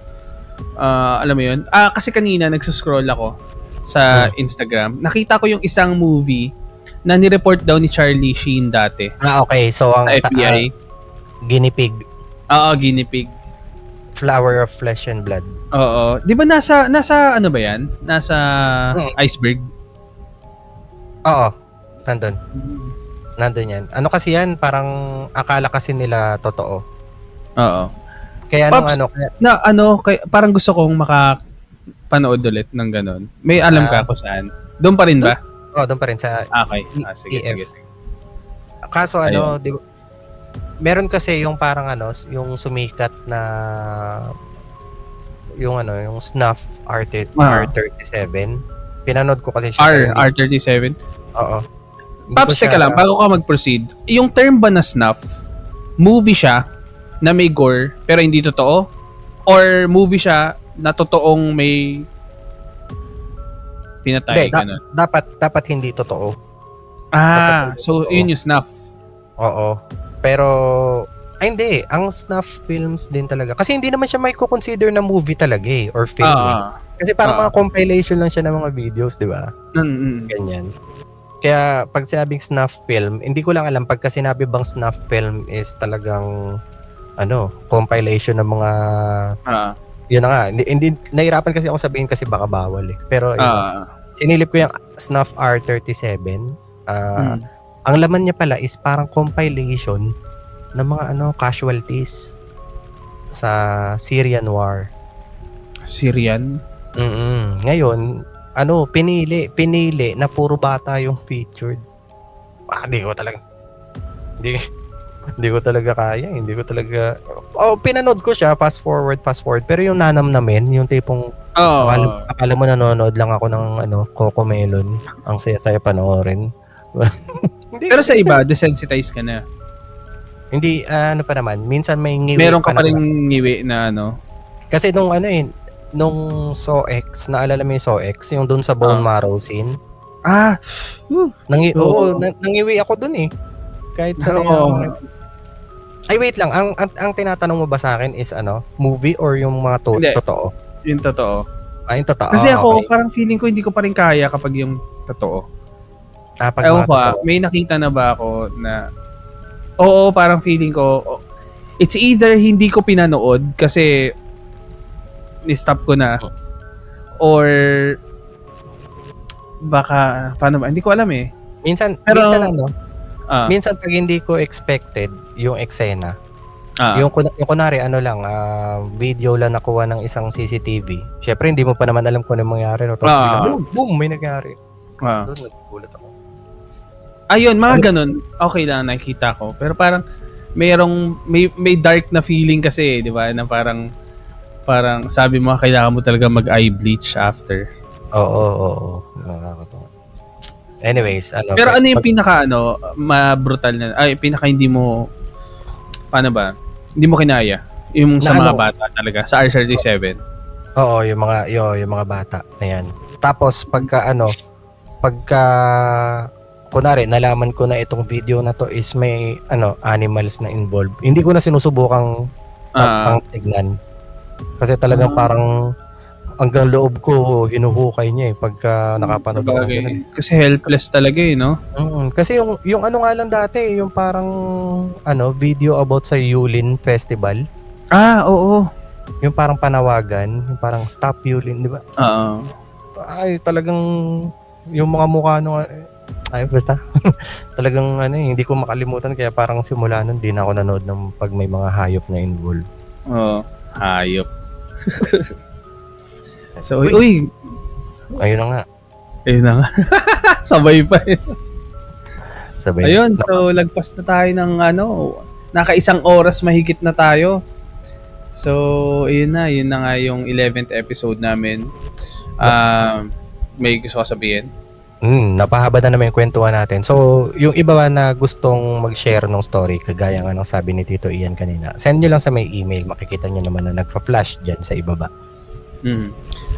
mo yun? Kasi kanina nagsuscroll ako sa Instagram. Nakita ko yung isang movie na nireport daw ni Charlie Sheen dati. Okay. So, ang sa FBI. Guinea pig. Oo, guinea pig. Flower of flesh and blood. Oo. Di ba nasa ano ba yan? Nasa iceberg? Oo. Nandun yan. Ano kasi yan? Parang akala kasi nila totoo. Oo. Kaya Pops, parang gusto kong makapanood ulit ng ganun. May alam ka kung saan? Doon pa rin ba? Oo, doon pa rin sa Okay. Sige. Kaso di ba, meron kasi yung parang yung sumikat na yung snuff R37. Pinanood ko kasi siya. R37? Oo. Pops, teka lang, bago ka mag-proceed. Yung term ba na snuff, movie siya na may gore pero hindi totoo? Or movie siya na totoong may pinatay? Dapat hindi totoo. So yun yung snuff. Oo. Pero hindi, ang snuff films din talaga. Kasi hindi naman siya may consider na movie talaga or film Kasi parang mga compilation lang siya ng mga videos, di ba? Ganyan. Kaya pag sinabing snuff film, hindi ko lang alam pagka sinabi bang snuff film is talagang compilation ng mga yun na nga. Hindi nahirapan kasi ako sabihin kasi baka bawal eh. Pero sinilip ko yung snuff R37. Ang laman niya pala is parang compilation ng mga casualties sa Syrian war. Syrian? Ngayon, pinili na puro bata yung featured. Hindi ko talaga kaya. Hindi ko talaga pinanood ko siya fast forward. Pero yung nanamnamin, yung tipong akala mo nanonood lang ako ng Cocomelon. Ang saya-saya panoorin. Pero sa iba, desensitize ka na. Hindi, pa naman. Minsan may ngiwi. Meron ka pa rin ngiwi na Kasi nung SOX, naalala mo yung SOX, yung dun sa bone marrow scene. Nangiwi ako dun eh. Kahit sa Ay, wait lang. Ang tinatanong mo ba sa akin is movie or yung mga totoo? Yung totoo. Yung totoo. Kasi ako, parang feeling ko hindi ko pa rin kaya kapag yung totoo. Ewan ko may nakita na ba ako na parang feeling ko it's either hindi ko pinanood kasi ni-stop ko na or baka paano ba? Hindi ko alam eh. Minsan pag hindi ko expected yung eksena. Yung kunwari video lang nakuha ng isang CCTV. Syempre hindi mo pa naman alam kung ano mangyari tapos boom, may nangyari. Doon nagulat ako. Ayun, mga ganun. Okay lang nakikita ko. Pero parang may dark na feeling kasi, 'di ba? Na parang sabi mo kailangan mo talaga mag-eye bleach after. Oo. Nakakatawa. Anyways, pero ano yung pinaka ma-brutal na pinaka hindi mo paano ba? Hindi mo kinaya Yung sa Na mga ano? bata talaga, sa R37. Oo, yung mga bata na yan. Tapos pagka kunwari nalaman ko na itong video na to is may animals na involved. Hindi ko na sinusubukang Ah, tignan. Kasi talagang parang hanggang loob ko hinuhukay niya pagka nakapanood ako ng ganun. sabagay. Kasi helpless talaga eh, no? Kasi yung ano nga lang dati, yung parang video about sa Yulin Festival. Ah, oo. Yung parang panawagan, yung parang Stop Yulin, di ba? Oo. Ay, talagang yung mga mukha nung ay basta talagang hindi ko makalimutan kaya parang simula nun di na ako nanood ng pag may mga hayop na involved. Oo. Hayop. So, uy. Ayun na nga. Ayun na nga. Sabay pa eh. Sabay. Ayun, so lagpas na tayo ng naka-isang oras mahigit na tayo. So, yun na nga yung 11th episode namin. May gusto ko sabihin? Napahaba na naman yung kwentuhan natin. So, yung iba ba na gustong mag-share ng story, kagaya nga ng sabi ni Tito Ian kanina, send nyo lang sa may email. Makikita nyo naman na nagfa-flash dyan sa ibaba.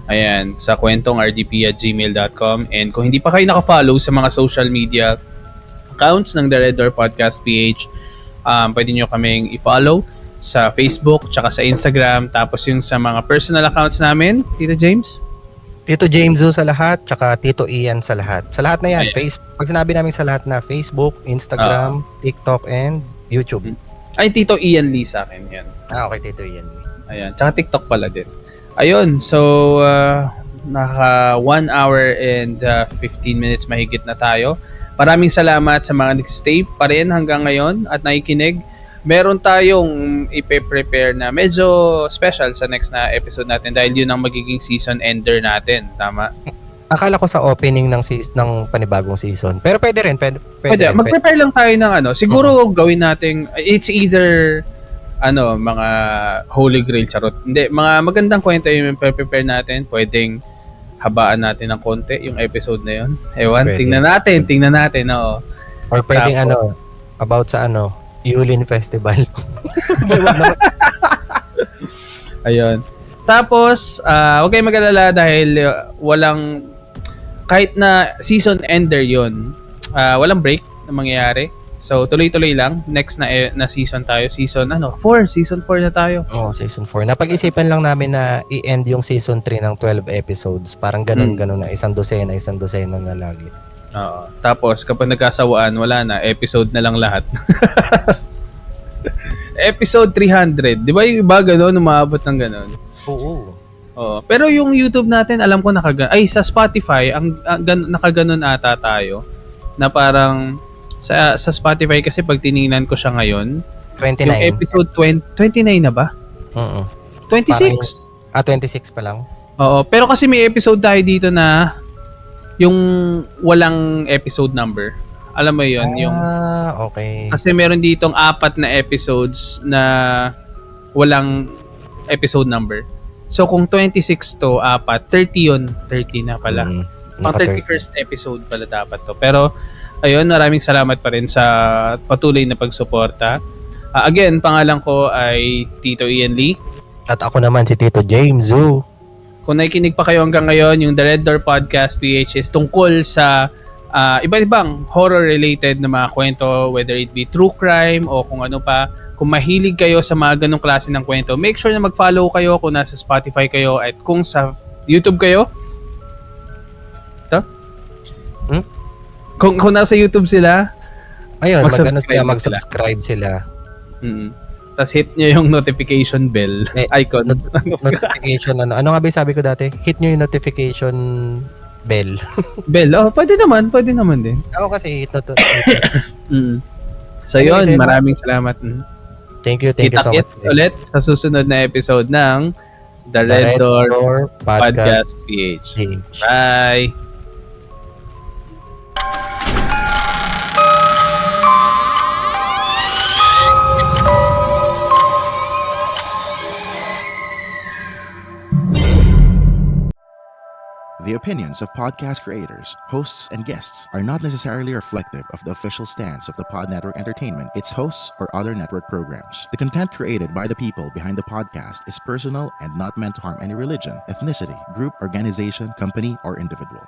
Ayan, sa kwentongrdp@gmail.com. And kung hindi pa kayo naka-follow sa mga social media accounts ng The Red Door Podcast PH, pwede nyo kaming i-follow sa Facebook tsaka sa Instagram. Tapos yung sa mga personal accounts namin, Tito James? Tito James Zhu sa lahat, tsaka Tito Ian sa lahat. Sa lahat na yan, Ayan. pag sinabi namin sa lahat na Facebook, Instagram, TikTok, and YouTube. Ay, Tito Ian Lee sa akin yan. Okay, Tito Ian. Ayan, tsaka TikTok pala din. Ayun, so naka 1 hour and 15 minutes mahigit na tayo. Maraming salamat sa mga nag-stay pa rin hanggang ngayon at nakikinig. Meron tayong ipe-prepare na medyo special sa next na episode natin dahil yun ang magiging season ender natin. Tama? Akala ko sa opening ng panibagong season. Pero pwede rin. Pwede. Mag-prepare lang tayo ng siguro gawin natin, it's either mga holy grail charot. Hindi, mga magandang kwento yung prepare natin. Pwedeng habaan natin ng konti yung episode na yun. Ewan, Pwede. tingnan natin. Oo. Or pwedeng about sa Yulin Festival. Ayun. Tapos, huwag kayong mag-alala dahil kahit na season ender yun, walang break na mangyayari. So, tuloy-tuloy lang. Next na season tayo. Season 4 na tayo. Season 4. Napag-isipan lang namin na i-end yung season 3 ng 12 episodes. Parang ganun na. Isang dosena na lagi. Oo. Tapos, kapag nagkasawaan, wala na. Episode na lang lahat. Episode 300. Di ba yung iba gano'n, umaabot ng gano'n? Oo. Pero yung YouTube natin, alam ko sa Spotify, nakaganon ata tayo. Na parang, sa Spotify kasi pag tiningnan ko siya ngayon, 29. yung episode 29 na ba? 26? 26 pa lang. Oo. Pero kasi may episode tayo dito na yung walang episode number. Alam mo yun? Okay. Kasi meron ditong 4 na episodes na walang episode number. So kung 26 to 4, 30 yun. 30 na pala. Pang 31st episode pala dapat to. Pero ayun, maraming salamat pa rin sa patuloy na pagsuporta. Again, pangalan ko ay Tito Ian Lee. At ako naman si Tito James Zhu. Kung nakikinig pa kayo hanggang ngayon, yung The Red Door Podcast PH is tungkol sa iba-ibang horror-related na mga kwento, whether it be true crime o kung ano pa. Kung mahilig kayo sa mga ganong klase ng kwento, make sure na mag-follow kayo kung nasa Spotify kayo at kung sa YouTube kayo. Ito? Kung nasa YouTube sila, ayun, mag-subscribe sila. Tapos hit nyo yung notification bell icon. Notification ano nga ba yung sabi ko dati? Hit nyo yung notification bell. Bell? Pwede naman din. Ako kasi hit notification. So yun, maraming salamat. Thank you so much. Kita-kits ulit sa susunod na episode ng The Red Door Podcast PH. Bye! The opinions of podcast creators, hosts, and guests are not necessarily reflective of the official stance of the Pod Network Entertainment, its hosts, or other network programs. The content created by the people behind the podcast is personal and not meant to harm any religion, ethnicity, group, organization, company, or individual.